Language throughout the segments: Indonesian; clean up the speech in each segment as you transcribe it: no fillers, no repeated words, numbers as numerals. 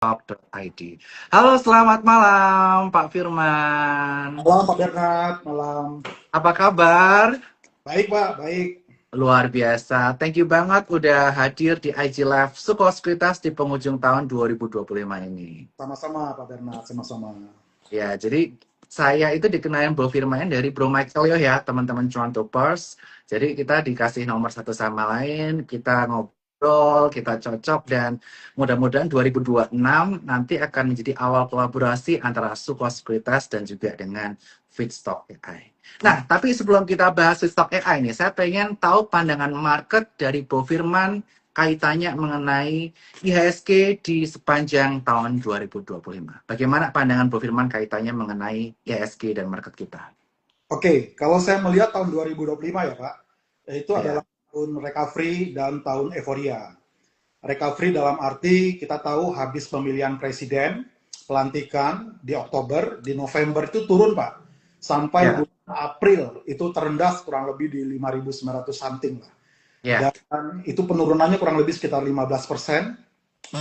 Talk.id. Halo, selamat malam Pak Firman. Malam Pak Bernard, malam. Apa kabar? Baik Pak, baik. Luar biasa. Thank you banget udah hadir di IG Live Sukoskritas di penghujung tahun 2025 ini. Sama-sama Pak Bernard, sama-sama. Ya, jadi saya itu dikenalin Bro Firman dari Bro Michael ya, teman-teman Cuantopers. Jadi kita dikasih nomor satu sama lain, kita ngobrol, kita cocok, dan mudah-mudahan 2026 nanti akan menjadi awal kolaborasi antara Suko Sekuritas dan juga dengan Feedstock AI. Nah, tapi sebelum kita bahas Feedstock AI nih, saya pengen tahu pandangan market dari Bro Firman kaitannya mengenai IHSG di sepanjang tahun 2025. Bagaimana pandangan Bu Firman kaitannya mengenai IHSG dan market kita? Oke, kalau saya melihat tahun 2025 ya Pak, itu adalah Ya, tahun recovery dan tahun euforia. Recovery dalam arti kita tahu habis pemilihan presiden, pelantikan di Oktober, di November itu turun Pak. Sampai ya, bulan April itu terendah kurang lebih di 5.900 something lah. ya. Dan itu penurunannya kurang lebih sekitar 15%,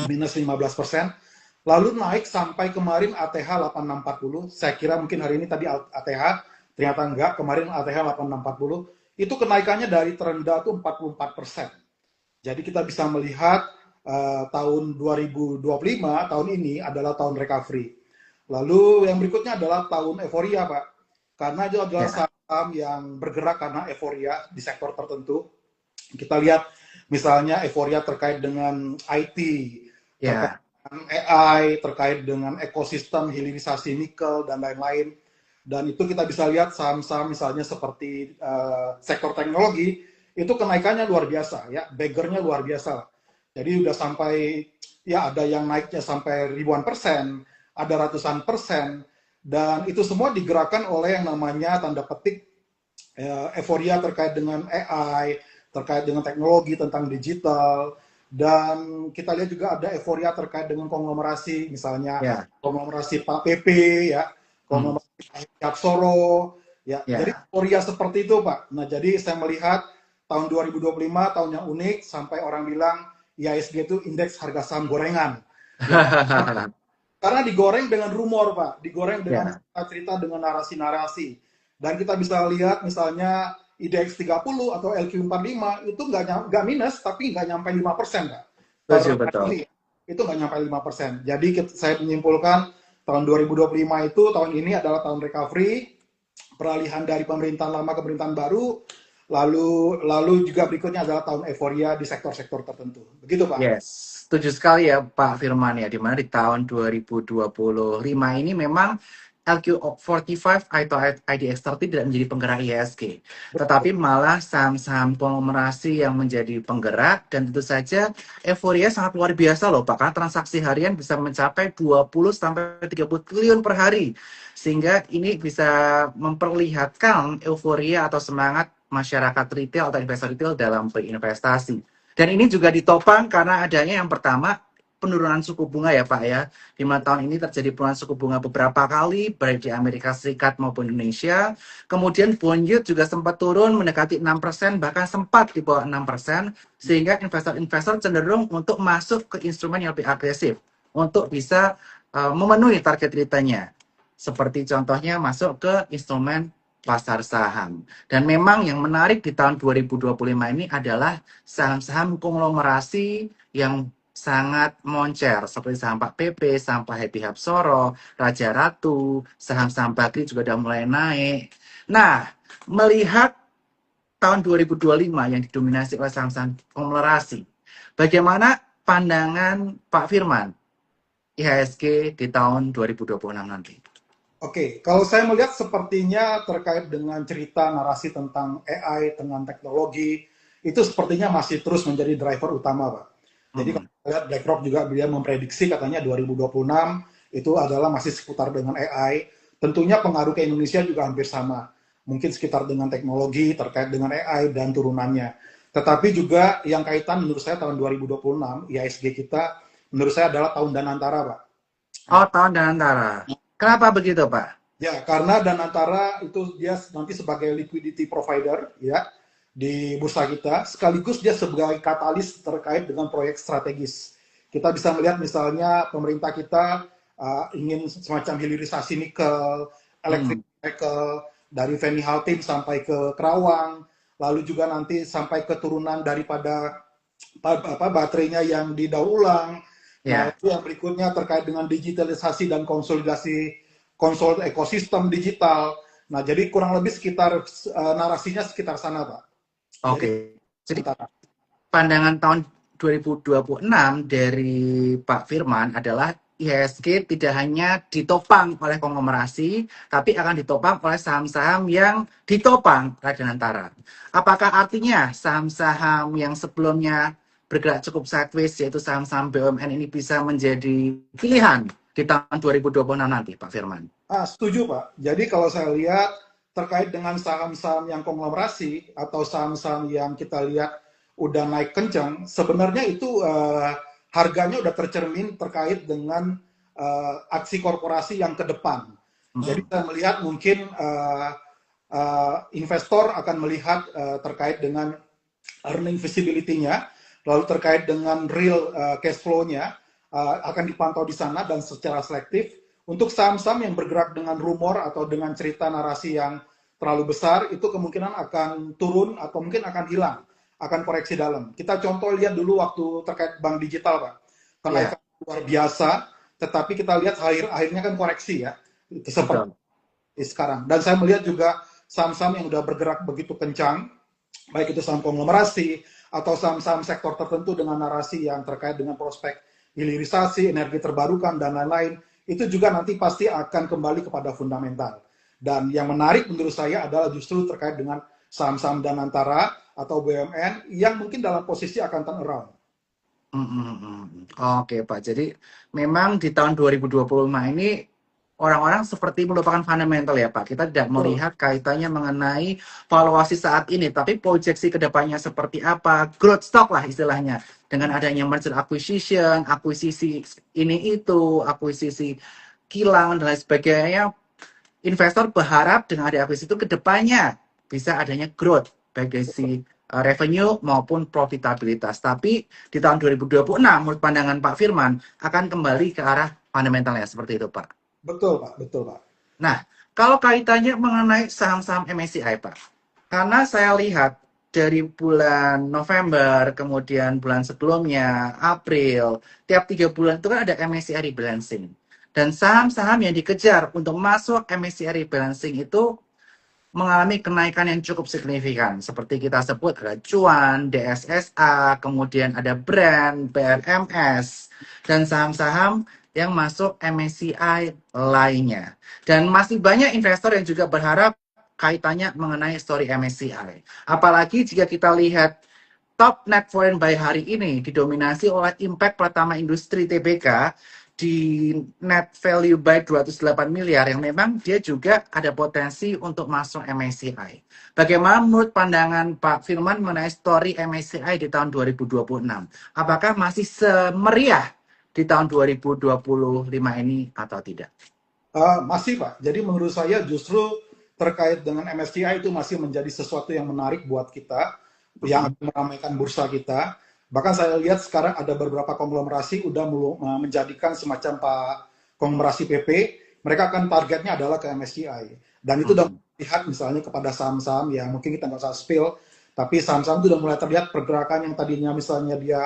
minus 15%. Lalu naik sampai kemarin ATH 8640. Saya kira mungkin hari ini tadi ATH, ternyata enggak. Kemarin ATH 8640. Itu kenaikannya dari terendah itu 44%. Jadi kita bisa melihat tahun 2025, tahun ini adalah tahun recovery. Lalu yang berikutnya adalah tahun euforia, Pak. Karena itu adalah Ya, saham yang bergerak karena euforia di sektor tertentu. Kita lihat misalnya euforia terkait dengan IT, terkait ya. dengan AI, terkait dengan ekosistem hilirisasi nikel dan lain-lain. Dan itu kita bisa lihat saham-saham misalnya seperti sektor teknologi itu kenaikannya luar biasa ya, baggernya luar biasa. Jadi udah sampai ya ada yang naiknya sampai ribuan persen, ada ratusan persen, dan itu semua digerakkan oleh yang namanya tanda petik euforia terkait dengan AI, terkait dengan teknologi, tentang digital, dan kita lihat juga ada euforia terkait dengan konglomerasi, misalnya Ya, konglomerasi Pak PP, ya, hmm, konglomerasi Pak Soro, ya, jadi ya. euforia seperti itu Pak. Nah jadi saya melihat tahun 2025 tahun yang unik sampai orang bilang IHSG itu indeks harga saham gorengan, ya, karena digoreng dengan rumor Pak, digoreng dengan Ya, cerita-cerita dengan narasi-narasi. Dan kita bisa lihat misalnya IDX 30 atau LQ45 itu nggak minus, tapi nggak nyampe 5% Pak. Per setuju hari betul. ini itu nggak nyampe 5%. Jadi saya menyimpulkan tahun 2025 itu tahun ini adalah tahun recovery, peralihan dari pemerintahan lama ke pemerintahan baru, lalu juga berikutnya adalah tahun euforia di sektor-sektor tertentu. Begitu Pak. Yes, setuju sekali ya Pak Firman ya, di mana di tahun 2025 ini memang LQ45 atau IDX30 tidak menjadi penggerak IHSG, tetapi malah saham-saham konglomerasi yang menjadi penggerak, dan tentu saja euforia sangat luar biasa loh Pak, karena transaksi harian bisa mencapai 20 sampai 30 triliun per hari, sehingga ini bisa memperlihatkan euforia atau semangat masyarakat retail atau investor retail dalam berinvestasi. Dan ini juga ditopang karena adanya yang pertama penurunan suku bunga ya Pak ya. 5 tahun ini terjadi penurunan suku bunga beberapa kali baik di Amerika Serikat maupun Indonesia. Kemudian bond yield juga sempat turun mendekati 6%, bahkan sempat di bawah 6%, sehingga investor-investor cenderung untuk masuk ke instrumen yang lebih agresif untuk bisa memenuhi target returnnya. Seperti contohnya masuk ke instrumen pasar saham. Dan memang yang menarik di tahun 2025 ini adalah saham-saham konglomerasi yang sangat moncer seperti saham Pak PP, saham Pak Happy Hapsoro, Raja Ratu, saham-saham Bakri juga sudah mulai naik. Nah, melihat tahun 2025 yang didominasi oleh saham-saham konglomerasi, bagaimana pandangan Pak Firman IHSG di tahun 2026 nanti? Oke, kalau saya melihat sepertinya terkait dengan cerita narasi tentang AI, tentang teknologi, itu sepertinya masih terus menjadi driver utama, Pak. Jadi kalau Hmm. kita lihat BlackRock juga dia memprediksi katanya 2026 itu adalah masih seputar dengan AI. Tentunya pengaruh ke Indonesia juga hampir sama. Mungkin sekitar dengan teknologi terkait dengan AI dan turunannya. Tetapi juga yang kaitan menurut saya tahun 2026 IHSG kita menurut saya adalah tahun Danantara, Pak. Oh, tahun dan antara. Kenapa begitu, Pak? Ya, karena Danantara itu dia nanti sebagai liquidity provider ya di bursa kita, sekaligus dia sebagai katalis terkait dengan proyek strategis. Kita bisa melihat misalnya pemerintah kita ingin semacam hilirisasi nikel, elektrik Hmm. nikel dari Feni Haltim sampai ke Kerawang, lalu juga nanti sampai keturunan daripada baterainya yang didaur ulang. Nah, Ya. itu yang berikutnya terkait dengan digitalisasi dan konsolidasi ekosistem digital. Nah, jadi kurang lebih sekitar narasinya sekitar sana, Pak. Jadi Oke. Jadi antara pandangan tahun 2026 dari Pak Firman adalah IHSG tidak hanya ditopang oleh konglomerasi, tapi akan ditopang oleh saham-saham yang ditopang oleh Danantara. Apakah artinya saham-saham yang sebelumnya bergerak cukup sideways, yaitu saham-saham BUMN ini bisa menjadi pilihan di tahun 2026 nanti, Pak Firman? setuju, Pak. Jadi kalau saya lihat terkait dengan saham-saham yang konglomerasi atau saham-saham yang kita lihat udah naik kencang, sebenarnya itu harganya udah tercermin terkait dengan aksi korporasi yang ke depan. Jadi Hmm. saya melihat mungkin investor akan melihat terkait dengan earning visibility-nya, lalu terkait dengan real cash flow-nya akan dipantau di sana dan secara selektif. Untuk saham-saham yang bergerak dengan rumor atau dengan cerita narasi yang terlalu besar, itu kemungkinan akan turun atau mungkin akan hilang, akan koreksi dalam. Kita contoh lihat dulu waktu terkait bank digital, Pak. Kenaikan Ya, luar biasa, tetapi kita lihat akhirnya kan koreksi ya. Seperti betul. sekarang. Dan saya melihat juga saham-saham yang udah bergerak begitu kencang, baik itu saham konglomerasi atau saham-saham sektor tertentu dengan narasi yang terkait dengan prospek hilirisasi, energi terbarukan, dan lain-lain, itu juga nanti pasti akan kembali kepada fundamental. Dan yang menarik menurut saya adalah justru terkait dengan saham-saham Danantara atau BUMN yang mungkin dalam posisi akan turn around. Mm, mm, mm. Oke, Pak. Jadi memang di tahun 2025 ini orang-orang seperti melupakan fundamental ya, Pak. Kita tidak Betul. melihat kaitannya mengenai valuasi saat ini, tapi proyeksi ke depannya seperti apa, growth stock lah istilahnya. Dengan adanya merger acquisition, akuisisi ini itu, akuisisi kilang dan lain sebagainya, investor berharap dengan ada akuisisi itu ke depannya bisa adanya growth baik dari si revenue maupun profitabilitas. Tapi di tahun 2026 menurut pandangan Pak Firman akan kembali ke arah fundamentalnya seperti itu, Pak. Betul, Pak. Betul, Pak. Nah, kalau kaitannya mengenai saham-saham MSCI, Pak. Karena saya lihat dari bulan November, kemudian bulan sebelumnya, April, tiap 3 bulan itu kan ada MSCI rebalancing. Dan saham-saham yang dikejar untuk masuk MSCI rebalancing itu mengalami kenaikan yang cukup signifikan. Seperti kita sebut ada Cuan, DSSA, kemudian ada Brand, BRMS, dan saham-saham yang masuk MSCI lainnya. Dan masih banyak investor yang juga berharap kaitannya mengenai story MSCI. Apalagi jika kita lihat top net foreign buy hari ini didominasi oleh impact pertama industri TBK di net value buy 208 miliar yang memang dia juga ada potensi untuk masuk MSCI. Bagaimana menurut pandangan Pak Firman mengenai story MSCI di tahun 2026? Apakah masih semeriah di tahun 2025 ini atau tidak? Masih, Pak. Jadi menurut saya justru terkait dengan MSCI itu masih menjadi sesuatu yang menarik buat kita, yang Mm-mm. akan meramaikan bursa kita. Bahkan saya lihat sekarang ada beberapa konglomerasi udah menjadikan semacam Pak konglomerasi PP, mereka akan targetnya adalah ke MSCI. Dan itu udah Mm-mm. melihat misalnya kepada saham-saham yang mungkin kita nggak usah spill, tapi saham-saham itu udah mulai terlihat pergerakan yang tadinya misalnya dia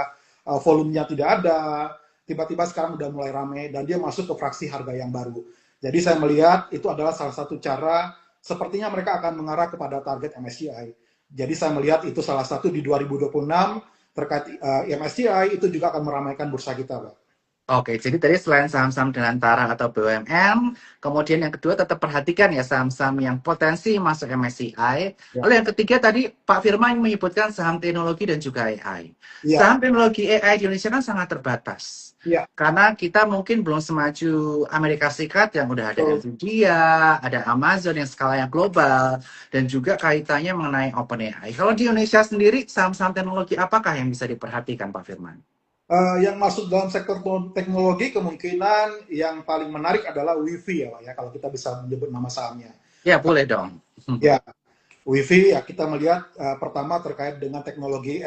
volumenya tidak ada, tiba-tiba sekarang udah mulai ramai dan dia masuk ke fraksi harga yang baru. Jadi saya melihat itu adalah salah satu cara sepertinya mereka akan mengarah kepada target MSCI. Jadi saya melihat itu salah satu di 2026 terkait MSCI itu juga akan meramaikan bursa kita, Pak. Oke, jadi tadi selain saham-saham Danantara atau BUMN, kemudian yang kedua tetap perhatikan ya saham-saham yang potensi masuk MSCI. Ya. Lalu yang ketiga tadi Pak Firman menyebutkan saham teknologi dan juga AI. Iya, Saham teknologi AI di Indonesia kan sangat terbatas. iya, Karena kita mungkin belum semaju Amerika Serikat yang udah ada betul. Nvidia, ada Amazon yang skalanya global, dan juga kaitannya mengenai OpenAI. Kalau di Indonesia sendiri, saham-saham teknologi apakah yang bisa diperhatikan Pak Firman? Yang masuk dalam sektor teknologi kemungkinan yang paling menarik adalah WiFi ya, Pak, ya kalau kita bisa menyebut nama sahamnya. Ya, boleh dong. Ya, WiFi ya kita melihat pertama terkait dengan teknologi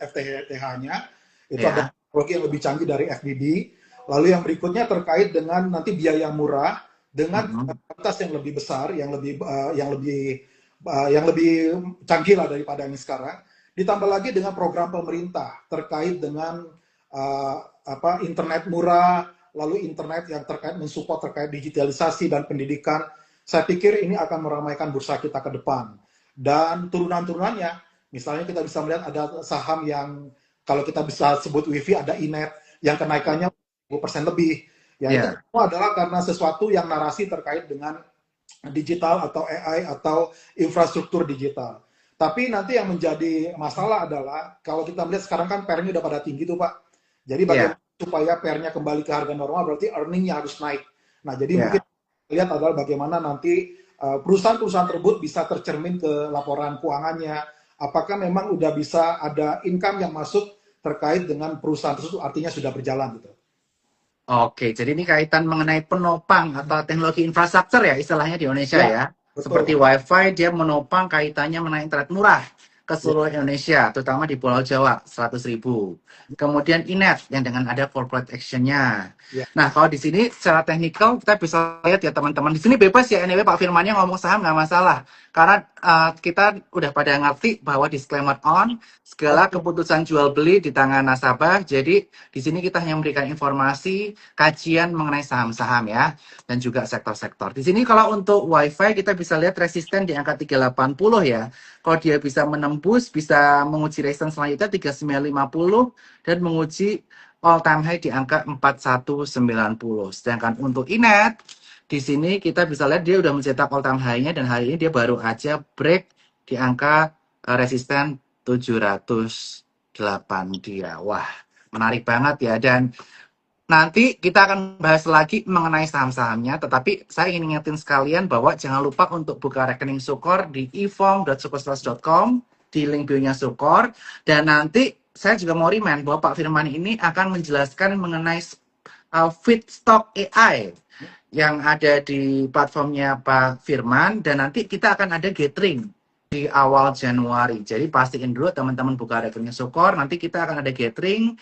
FTTH-nya itu ada Ya. teknologi yang lebih canggih dari FBB. Lalu yang berikutnya terkait dengan nanti biaya murah dengan Mm-mm. kualitas yang lebih besar, yang lebih canggih lah daripada yang sekarang. Ditambah lagi dengan program pemerintah terkait dengan internet murah, lalu internet yang terkait mensupport terkait digitalisasi dan pendidikan. Saya pikir ini akan meramaikan bursa kita ke depan. Dan turunan-turunannya, misalnya kita bisa melihat ada saham yang kalau kita bisa sebut WiFi ada Inet yang kenaikannya 10% lebih. Ya itu Ya, semua adalah karena sesuatu yang narasi terkait dengan digital atau AI atau infrastruktur digital. Tapi nanti yang menjadi masalah adalah kalau kita melihat sekarang kan PR-nya udah pada tinggi tuh Pak. Jadi ya, bagaimana supaya PR-nya kembali ke harga normal berarti earning-nya harus naik. Nah jadi mungkin ya. lihat adalah bagaimana nanti perusahaan-perusahaan tersebut bisa tercermin ke laporan keuangannya. Apakah memang udah bisa ada income yang masuk terkait dengan perusahaan tersebut artinya sudah berjalan gitu. Oke, jadi ini kaitan mengenai penopang atau teknologi infrastruktur ya istilahnya di Indonesia Ya, ya. betul Seperti Pak. WiFi, dia menopang kaitannya mengenai internet murah ke Ya, seluruh Indonesia, terutama di Pulau Jawa, 100.000. Kemudian Inet yang dengan ada corporate action-nya. ya, Nah, kalau di sini secara teknikal kita bisa lihat ya teman-teman. Di sini bebas ya, anyway Pak Firmannya ngomong saham nggak masalah. Karena kita udah pada ngerti bahwa disclaimer on, segala oke. keputusan jual beli di tangan nasabah. Jadi di sini kita hanya memberikan informasi kajian mengenai saham-saham ya dan juga sektor-sektor. Di sini kalau untuk WiFi kita bisa lihat resisten di angka 380 ya. Kalau dia bisa menembus, bisa menguji resisten selanjutnya 3950 dan menguji all time high di angka 4190. Sedangkan untuk Inet di sini kita bisa lihat dia udah mencetak all time high-nya dan hari ini dia baru aja break di angka resisten 708 dia. Wah, menarik banget ya. Dan nanti kita akan bahas lagi mengenai saham-sahamnya, tetapi saya ingin ingetin sekalian bahwa jangan lupa untuk buka rekening Sukor di ifong.sukorsales.com di link bio-nya Sukor. Dan nanti saya juga mau remind bahwa Pak Firman ini akan menjelaskan mengenai feedstock AI yang ada di platformnya Pak Firman dan nanti kita akan ada gathering di awal Januari. Jadi pastiin dulu teman-teman buka rekening Sukor, nanti kita akan ada gathering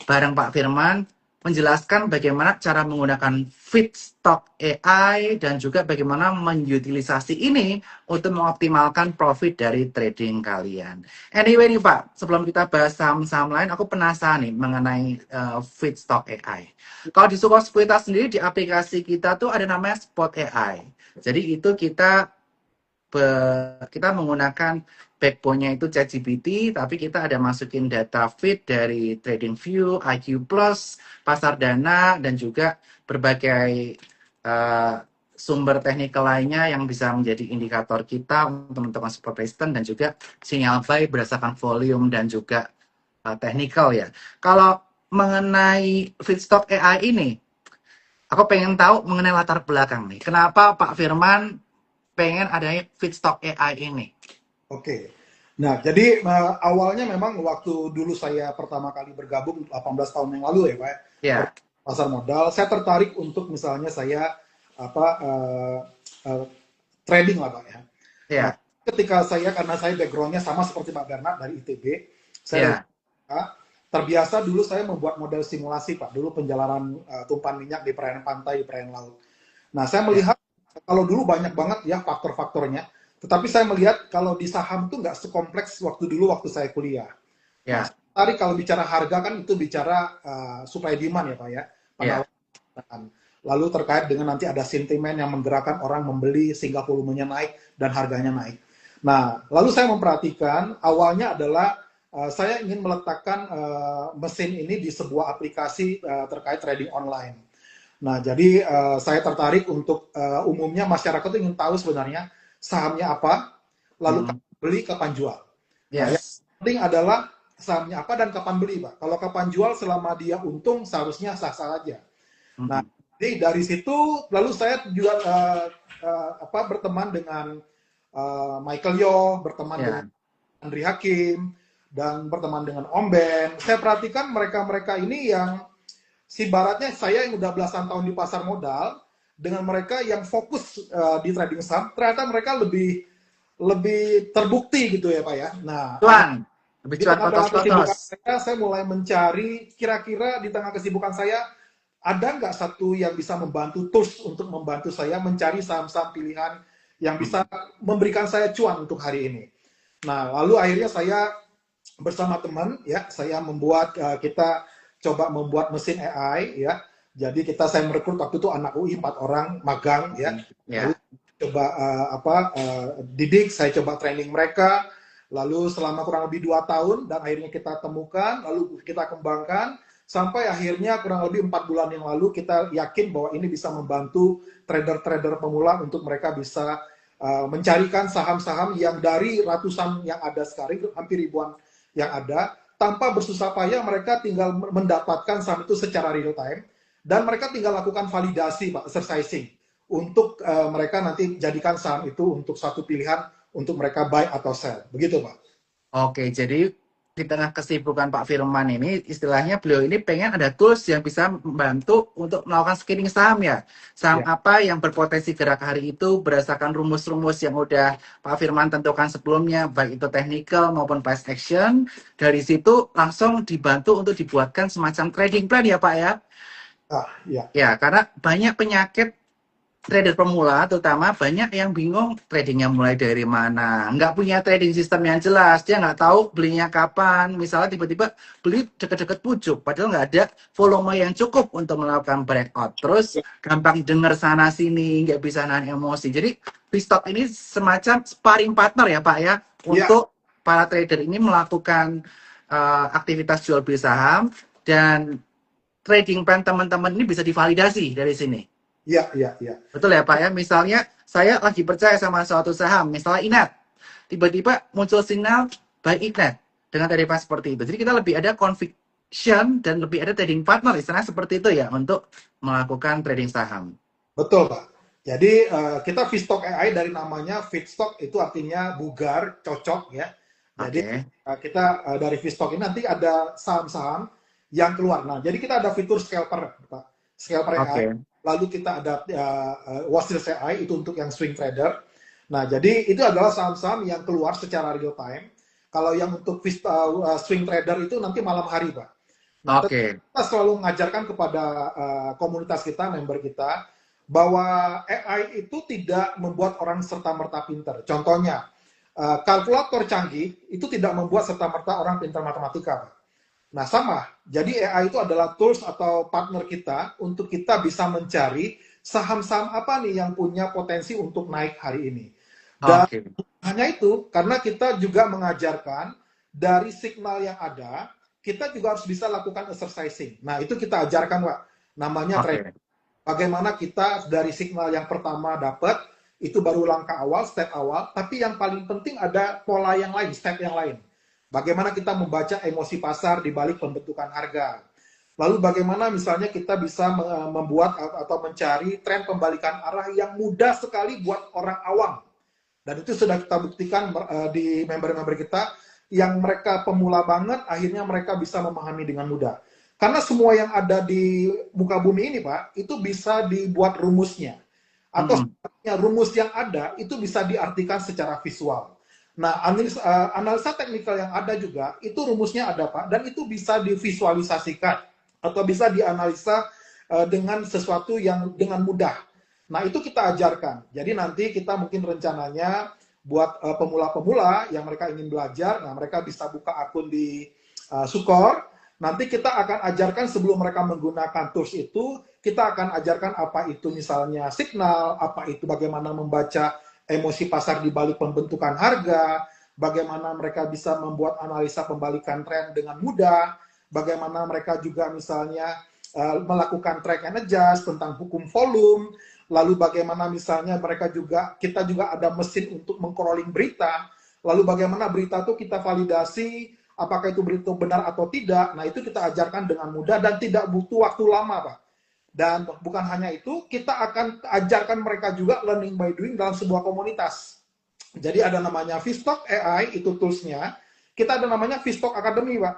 bareng Pak Firman menjelaskan bagaimana cara menggunakan feedstock AI dan juga bagaimana mengutilisasi ini untuk mengoptimalkan profit dari trading kalian. Anyway nih Pak, sebelum kita bahas saham-saham lain, aku penasaran nih mengenai feedstock AI. Kalau di Sukor Sekuritas sendiri di aplikasi kita tuh ada namanya Spot AI. Jadi itu kita menggunakan backbone-nya itu ChatGPT, tapi kita ada masukin data feed dari TradingView, IQ Plus, pasar dana, dan juga berbagai uh, sumber teknikal lainnya yang bisa menjadi indikator kita untuk menentukan support resistance dan juga sinyal buy berdasarkan volume dan juga teknikal ya. Kalau mengenai feedstock AI ini, aku pengen tahu mengenai latar belakang nih. Kenapa Pak Firman pengen adanya feedstock AI ini? Oke. Nah, jadi awalnya memang waktu dulu saya pertama kali bergabung 18 tahun yang lalu ya, Pak, ke Ya, pasar modal, saya tertarik untuk misalnya saya apa uh, trading lah, Pak ya. Nah, ya, ketika saya karena saya backgroundnya sama seperti Pak Bernard dari ITB, saya dari ya, terbiasa dulu saya membuat model simulasi, Pak. Dulu penjalanan tumpahan minyak di perairan pantai, di perairan laut. Nah, saya ya, melihat kalau dulu banyak banget ya faktor-faktornya, tetapi saya melihat kalau di saham itu nggak sekompleks waktu dulu waktu saya kuliah. Nah, ya, tadi kalau bicara harga kan itu bicara supply demand ya Pak ya, ya, penawaran. Lalu terkait dengan nanti ada sentimen yang menggerakkan orang membeli sehingga volumenya naik dan harganya naik. Nah, lalu saya memperhatikan awalnya adalah saya ingin meletakkan mesin ini di sebuah aplikasi terkait trading online. Nah, jadi saya tertarik untuk umumnya masyarakat ingin tahu sebenarnya sahamnya apa, lalu mm, kapan beli, kapan jual. Nah, yang yes, penting adalah sahamnya apa dan kapan beli, Pak. Kalau kapan jual selama dia untung seharusnya sah-sah aja. Nah, mm, jadi dari situ lalu saya juga berteman dengan Michael Yo, berteman dengan ya, Andri Hakim, dan berteman dengan Om Ben. Saya perhatikan mereka-mereka ini yang si baratnya saya yang udah belasan tahun di pasar modal dengan mereka yang fokus di trading saham ternyata mereka lebih lebih terbukti gitu ya Pak ya. Nah, Tuan. Lebih Di cuan tengah-tengah kotos-kotos. kesibukan saya mulai mencari kira-kira di tengah kesibukan saya ada nggak satu yang bisa membantu tools untuk membantu saya mencari saham-saham pilihan yang bisa Hmm. memberikan saya cuan untuk hari ini. Nah, lalu akhirnya saya bersama teman ya, saya membuat kita coba membuat mesin AI ya. Jadi saya merekrut waktu itu anak UI 4 orang magang ya. Lalu Ya. coba didik, saya coba training mereka. Lalu selama kurang lebih 2 tahun dan akhirnya kita temukan, lalu kita kembangkan sampai akhirnya kurang lebih 4 bulan yang lalu kita yakin bahwa ini bisa membantu trader-trader pemula untuk mereka bisa mencarikan saham-saham yang dari ratusan yang ada sekarang, hampir ribuan yang ada, tanpa bersusah payah mereka tinggal mendapatkan saham itu secara real time dan mereka tinggal lakukan validasi Pak, exercising untuk mereka nanti jadikan saham itu untuk satu pilihan untuk mereka buy atau sell. Begitu Pak. Oke, jadi di tengah kesibukan Pak Firman ini, istilahnya beliau ini pengen ada tools yang bisa membantu untuk melakukan screening saham ya. Saham Ya. apa yang berpotensi gerak hari itu berdasarkan rumus-rumus yang udah Pak Firman tentukan sebelumnya, baik itu technical maupun price action. Dari situ langsung dibantu untuk dibuatkan semacam trading plan ya Pak ya. Ya. Ya, karena banyak penyakit trader pemula terutama banyak yang bingung tradingnya mulai dari mana, nggak punya trading system yang jelas, dia nggak tahu belinya kapan, misalnya tiba-tiba beli deket-deket pucuk padahal nggak ada volume yang cukup untuk melakukan breakout, terus gampang denger sana sini, nggak bisa nahan emosi. Jadi Pistok ini semacam sparring partner ya Pak ya Ya. untuk para trader ini melakukan aktivitas jual beli saham, dan trading plan teman-teman ini bisa divalidasi dari sini. Ya. Ya. Ya. Betul ya Pak ya, misalnya saya lagi percaya sama suatu saham, misalnya Inet, tiba-tiba muncul sinyal buy Inet dengan tarifa seperti itu. Jadi kita lebih ada conviction dan lebih ada trading partner, istilahnya seperti itu ya, untuk melakukan trading saham. Betul Pak. Jadi kita feedstock AI dari namanya feedstock itu artinya bugar, cocok ya. Jadi Oke, kita dari feedstock ini nanti ada saham-saham yang keluar. Nah, jadi kita ada fitur scalper, Pak. Scalper AI. oke, Lalu kita ada watch list AI itu untuk yang swing trader. Nah, jadi itu adalah saham-saham yang keluar secara real time. Kalau yang untuk swing trader itu nanti malam hari, Pak. Nah, oke, kita selalu mengajarkan kepada komunitas kita, member kita, bahwa AI itu tidak membuat orang serta-merta pinter. Contohnya, kalkulator canggih itu tidak membuat serta-merta orang pintar matematika. Nah, sama. Jadi AI itu adalah tools atau partner kita untuk kita bisa mencari saham-saham apa nih yang punya potensi untuk naik hari ini. Dan oke, hanya itu, karena kita juga mengajarkan dari signal yang ada, kita juga harus bisa lakukan exercising. Nah, itu kita ajarkan, Pak. Namanya training. oke, Bagaimana kita dari signal yang pertama dapat, itu baru langkah awal, step awal, tapi yang paling penting ada pola yang lain, step yang lain. Bagaimana kita membaca emosi pasar di balik pembentukan harga. Lalu bagaimana misalnya kita bisa membuat atau mencari tren pembalikan arah yang mudah sekali buat orang awam. Dan itu sudah kita buktikan di member-member kita yang mereka pemula banget, akhirnya mereka bisa memahami dengan mudah. Karena semua yang ada di muka bumi ini, Pak, itu bisa dibuat rumusnya. Atau mm-mm. sebenarnya rumus yang ada itu bisa diartikan secara visual. Nah, analisa teknikal yang ada juga, itu rumusnya ada, Pak, dan itu bisa divisualisasikan atau bisa dianalisa dengan sesuatu yang dengan mudah. Nah, itu kita ajarkan. Jadi nanti kita mungkin rencananya buat pemula-pemula yang mereka ingin belajar, nah mereka bisa buka akun di Sukor. Nanti kita akan ajarkan sebelum mereka menggunakan tools itu, kita akan ajarkan apa itu misalnya signal, apa itu bagaimana membaca emosi pasar di balik pembentukan harga, bagaimana mereka bisa membuat analisa pembalikan tren dengan mudah, bagaimana mereka juga misalnya melakukan track and adjust tentang hukum volume, lalu bagaimana misalnya kita juga ada mesin untuk mengcrawling berita, lalu bagaimana berita itu kita validasi apakah itu berita benar atau tidak. Nah, itu kita ajarkan dengan mudah dan tidak butuh waktu lama, Pak. Dan bukan hanya itu, kita akan ajarkan mereka juga learning by doing dalam sebuah komunitas. Jadi ada namanya Vstock AI, itu toolsnya. Kita ada namanya Vstock Academy, Pak.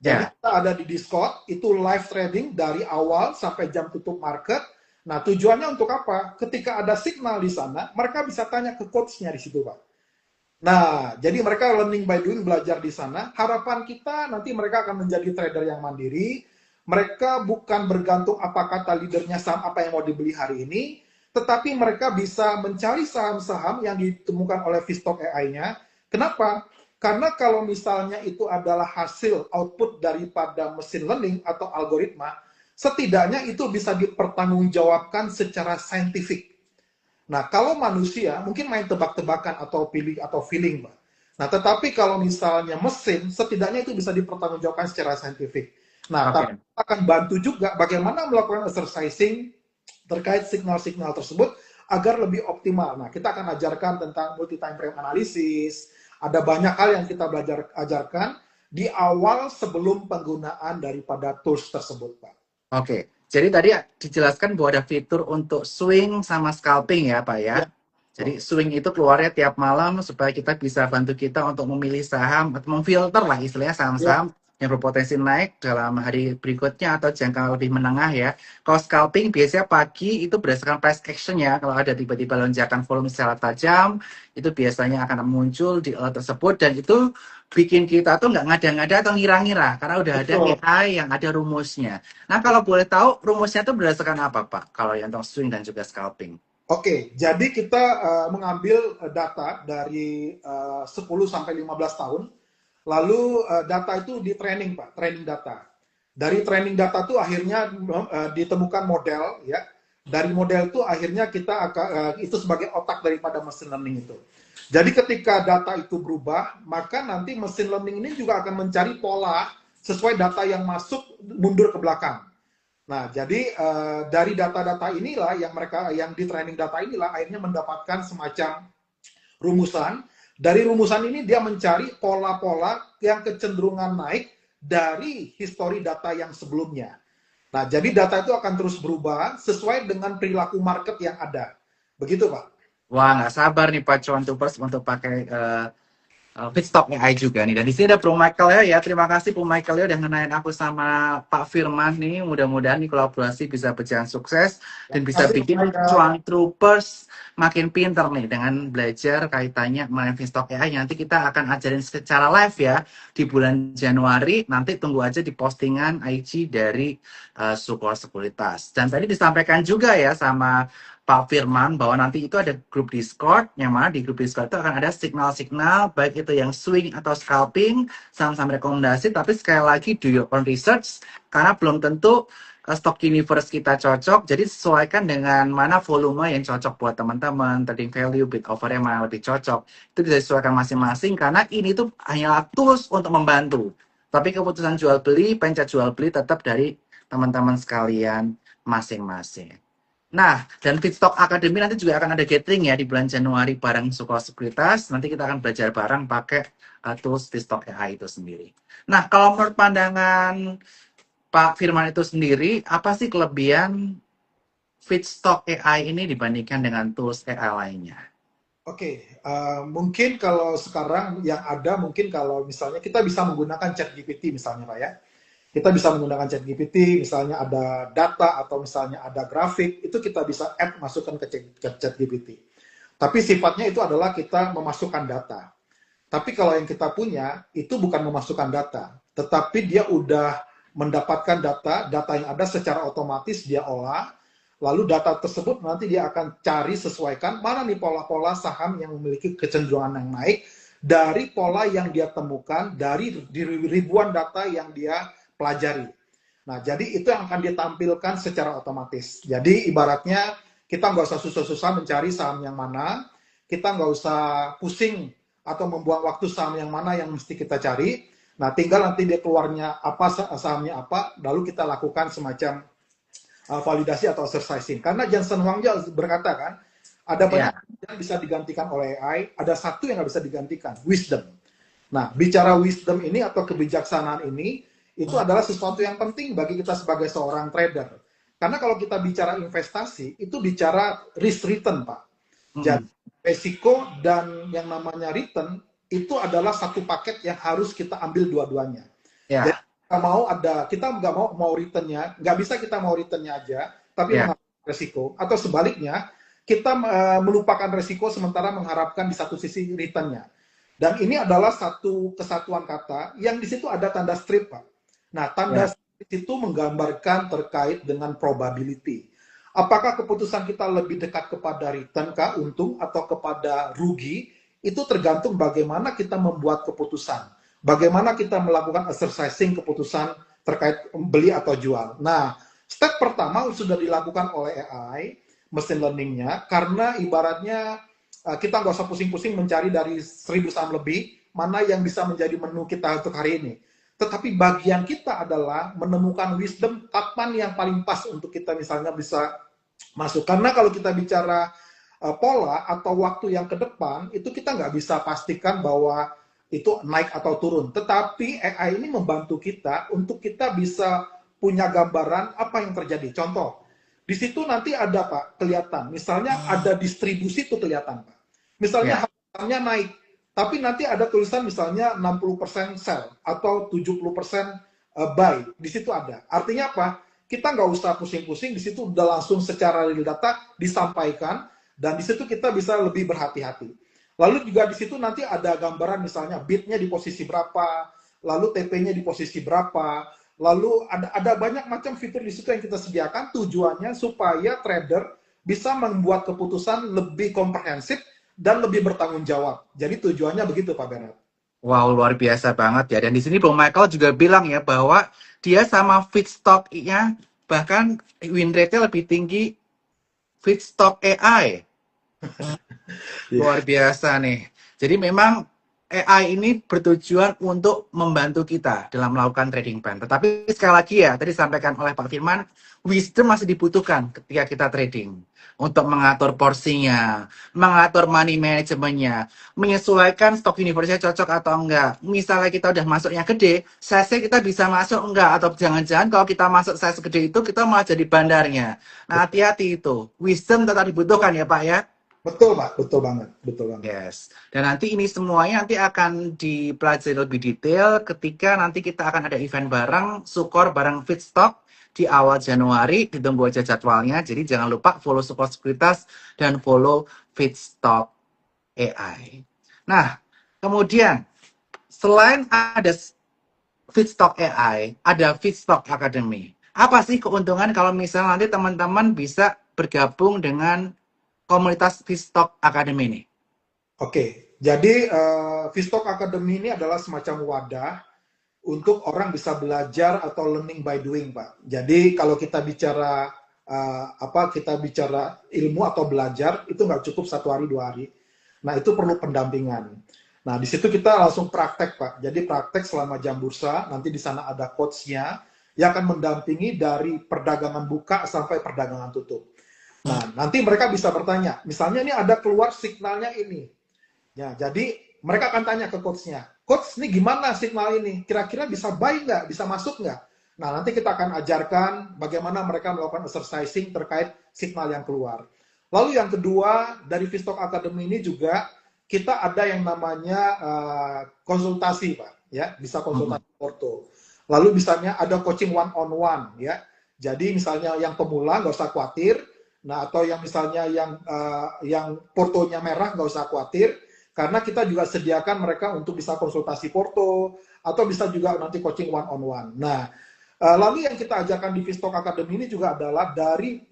Jadi Ya, kita ada di Discord, itu live trading dari awal sampai jam tutup market. Nah, tujuannya untuk apa? Ketika ada signal di sana, mereka bisa tanya ke coachnya di situ, Pak. Nah, jadi mereka learning by doing, belajar di sana. Harapan kita nanti mereka akan menjadi trader yang mandiri. Mereka bukan bergantung apa kata leadernya saham apa yang mau dibeli hari ini, tetapi mereka bisa mencari saham-saham yang ditemukan oleh Vstock AI-nya. Kenapa? Karena kalau misalnya itu adalah hasil output daripada mesin learning atau algoritma, setidaknya itu bisa dipertanggungjawabkan secara saintifik. Nah, kalau manusia mungkin main tebak-tebakan atau pilih atau feeling, Mbak. Nah, tetapi kalau misalnya mesin, setidaknya itu bisa dipertanggungjawabkan secara saintifik. Nah, tapi Oke. akan bantu juga bagaimana melakukan exercising terkait signal-signal tersebut agar lebih optimal. Nah, kita akan ajarkan tentang multi time frame analysis. Ada banyak hal yang kita belajar ajarkan di awal sebelum penggunaan daripada tools tersebut, Pak. Oke, jadi tadi dijelaskan bahwa ada fitur untuk swing sama scalping ya, Pak ya. Ya, Jadi swing itu keluarnya tiap malam supaya kita bisa bantu kita untuk memilih saham atau memfilter lah istilahnya ya, saham-saham yang berpotensi naik dalam hari berikutnya atau jangka lebih menengah ya. Kalau scalping biasanya pagi itu berdasarkan price action ya. Kalau ada tiba-tiba lonjakan volume secara tajam, itu biasanya akan muncul di alert tersebut dan itu bikin kita tuh nggak ngada-ngada atau ngira-ngira karena udah ada betul. AI yang ada rumusnya. Nah, kalau boleh tahu rumusnya itu berdasarkan apa, Pak? Kalau yang untuk swing dan juga scalping. Oke, jadi kita mengambil data dari 10 sampai 15 tahun, lalu data itu di training, Pak, training data. Dari training data itu akhirnya ditemukan model, ya. Dari model itu akhirnya kita akan itu sebagai otak daripada mesin learning itu. Jadi ketika data itu berubah, maka nanti mesin learning ini juga akan mencari pola sesuai data yang masuk mundur ke belakang. Nah, jadi dari data-data inilah yang mereka yang di training data inilah akhirnya mendapatkan semacam rumusan. Dari rumusan ini dia mencari pola-pola yang kecenderungan naik dari histori data yang sebelumnya. Nah, jadi data itu akan terus berubah sesuai dengan perilaku market yang ada. Begitu, Pak. Wah, nggak sabar nih Pak Cuan Tupers untuk pakai feedstock AI juga nih. Dan di sini ada Bro Michael ya. Terima kasih Bro Michael ya udah ngenalin aku sama Pak Firman nih. Mudah-mudahan nih kolaborasi bisa berjalan sukses dan Terima bisa kasih, bikin Michael. Cuan Troopers makin pinter nih dengan belajar kaitannya mengenai feedstock AI. Nanti kita akan ajarin secara live ya di bulan Januari. Nanti tunggu aja di postingan IG dari Sukor Sekuritas. Dan tadi disampaikan juga ya sama Pak Firman bahwa nanti itu ada grup Discord yang mana di grup Discord itu akan ada signal-signal baik itu yang swing atau scalping sama-sama rekomendasi tapi sekali lagi do your own research karena belum tentu stock universe kita cocok jadi sesuaikan dengan mana volume yang cocok buat teman-teman trading value bid over yang mana lebih cocok itu bisa disesuaikan masing-masing karena ini tuh hanyalah tools untuk membantu tapi keputusan jual beli pencet jual beli tetap dari teman-teman sekalian masing-masing. Nah, dan Feedstock Academy nanti juga akan ada gathering ya di bulan Januari bareng Sekolah Sekuritas. Nanti kita akan belajar bareng pakai tools Feedstock AI itu sendiri. Nah, kalau menurut pandangan Pak Firman itu sendiri, apa sih kelebihan Feedstock AI ini dibandingkan dengan tools AI lainnya? Oke, mungkin kalau sekarang yang ada mungkin kalau misalnya kita bisa menggunakan ChatGPT misalnya, Pak ya. Kita bisa menggunakan ChatGPT, misalnya ada data atau misalnya ada grafik, itu kita bisa add masukkan ke ChatGPT. Tapi sifatnya itu adalah kita memasukkan data. Tapi kalau yang kita punya itu bukan memasukkan data, tetapi dia udah mendapatkan data, data yang ada secara otomatis dia olah, lalu data tersebut nanti dia akan cari sesuaikan mana nih pola-pola saham yang memiliki kecenderungan yang naik dari pola yang dia temukan dari ribuan data yang dia pelajari. Nah, jadi itu yang akan ditampilkan secara otomatis. Jadi ibaratnya kita nggak usah susah-susah mencari saham yang mana, kita nggak usah pusing atau membuang waktu saham yang mana yang mesti kita cari. Nah, tinggal nanti dia keluarnya apa sahamnya apa, lalu kita lakukan semacam validasi atau exercising. Karena Jensen Huang berkata kan, ada banyak Ya, yang bisa digantikan oleh AI, ada satu yang nggak bisa digantikan, wisdom. Nah, bicara wisdom ini atau kebijaksanaan ini, itu adalah sesuatu yang penting bagi kita sebagai seorang trader. Karena kalau kita bicara investasi, itu bicara risk return, Pak. Jadi, mm, resiko dan yang namanya return, itu adalah satu paket yang harus kita ambil dua-duanya. Jadi, ya, kita nggak mau returnnya, nggak bisa kita mau returnnya aja, tapi ya. mengharapkan resiko. Atau sebaliknya, kita melupakan resiko sementara mengharapkan di satu sisi returnnya. Dan ini adalah satu kesatuan kata yang di situ ada tanda strip, Pak. Nah, tanda Ya. strip itu menggambarkan terkait dengan probability. Apakah keputusan kita lebih dekat kepada return kah, untung, atau kepada rugi, itu tergantung bagaimana kita membuat keputusan. Bagaimana kita melakukan exercising keputusan terkait beli atau jual. Nah, step pertama sudah dilakukan oleh AI, mesin learningnya, karena ibaratnya kita nggak usah pusing-pusing mencari dari 1.000 saham lebih, mana yang bisa menjadi menu kita untuk hari ini. Tetapi bagian kita adalah menemukan wisdom kapan yang paling pas untuk kita misalnya bisa masuk. Karena kalau kita bicara pola atau waktu yang ke depan, itu kita nggak bisa pastikan bahwa itu naik atau turun. Tetapi AI ini membantu kita untuk kita bisa punya gambaran apa yang terjadi. Contoh, di situ nanti ada Pak, kelihatan. Misalnya ada distribusi itu kelihatan Pak. Misalnya Ya. harganya naik, tapi nanti ada tulisan misalnya 60% sell atau 70% buy. Di situ ada. Artinya apa? Kita nggak usah pusing-pusing, di situ udah langsung secara real data disampaikan, dan di situ kita bisa lebih berhati-hati. Lalu juga di situ nanti ada gambaran misalnya bidnya di posisi berapa, lalu TP-nya di posisi berapa, lalu ada banyak macam fitur di situ yang kita sediakan, tujuannya supaya trader bisa membuat keputusan lebih komprehensif dan lebih bertanggung jawab. Jadi tujuannya begitu Pak Bernard. Wow, luar biasa banget ya. Dan di sini Bung Michael juga bilang ya bahwa dia sama feedstock-nya bahkan win rate-nya lebih tinggi feedstock AI. Iya. Luar biasa nih. Jadi memang AI ini bertujuan untuk membantu kita dalam melakukan trading plan. Tetapi sekali lagi ya, tadi disampaikan oleh Pak Firman, wisdom masih dibutuhkan ketika kita trading. Untuk mengatur porsinya, mengatur money manajemennya, menyesuaikan stok universe-nya cocok atau enggak. Misalnya kita udah masuknya gede, size kita bisa masuk enggak. Atau jangan-jangan kalau kita masuk size gede itu, kita malah jadi bandarnya. Nah, hati-hati itu. Wisdom tetap dibutuhkan ya Pak ya. Betul Pak, betul banget, betul banget. Yes. Dan nanti ini semuanya nanti akan dipelajari lebih detail ketika nanti kita akan ada event bareng, Sukor bareng Feedstock di awal Januari. Ditunggu aja jadwalnya. Jadi jangan lupa follow Sukor Sekuritas dan follow Feedstock AI. Nah, kemudian selain ada Feedstock AI, ada Feedstock Academy. Apa sih keuntungan kalau misalnya nanti teman-teman bisa bergabung dengan komunitas Feedstock Academy ini? Oke, jadi Vistok Academy ini adalah semacam wadah untuk orang bisa belajar atau learning by doing, Pak. Jadi kalau kita bicara kita bicara ilmu atau belajar itu nggak cukup 1 hari 2 hari. Nah itu perlu pendampingan. Nah di situ kita langsung praktek, Pak. Jadi praktek selama jam bursa. Nanti di sana ada coachnya yang akan mendampingi dari perdagangan buka sampai perdagangan tutup. Nah nanti mereka bisa bertanya. Misalnya ini ada keluar signalnya ini. Ya, jadi mereka akan tanya ke coachnya, coach ini gimana signal ini? Kira-kira bisa buy nggak? Bisa masuk nggak? Nah, nanti kita akan ajarkan bagaimana mereka melakukan exercising terkait signal yang keluar. Lalu yang kedua, dari Vistok Academy ini juga kita ada yang namanya konsultasi, Pak. Ya, bisa konsultasi porto. Lalu misalnya ada coaching one on one, ya. Jadi misalnya yang pemula nggak usah khawatir. Nah, atau yang misalnya yang portonya merah nggak usah khawatir karena kita juga sediakan mereka untuk bisa konsultasi porto atau bisa juga nanti coaching one on one. Nah, lalu yang kita ajarkan di Vistok Academy ini juga adalah dari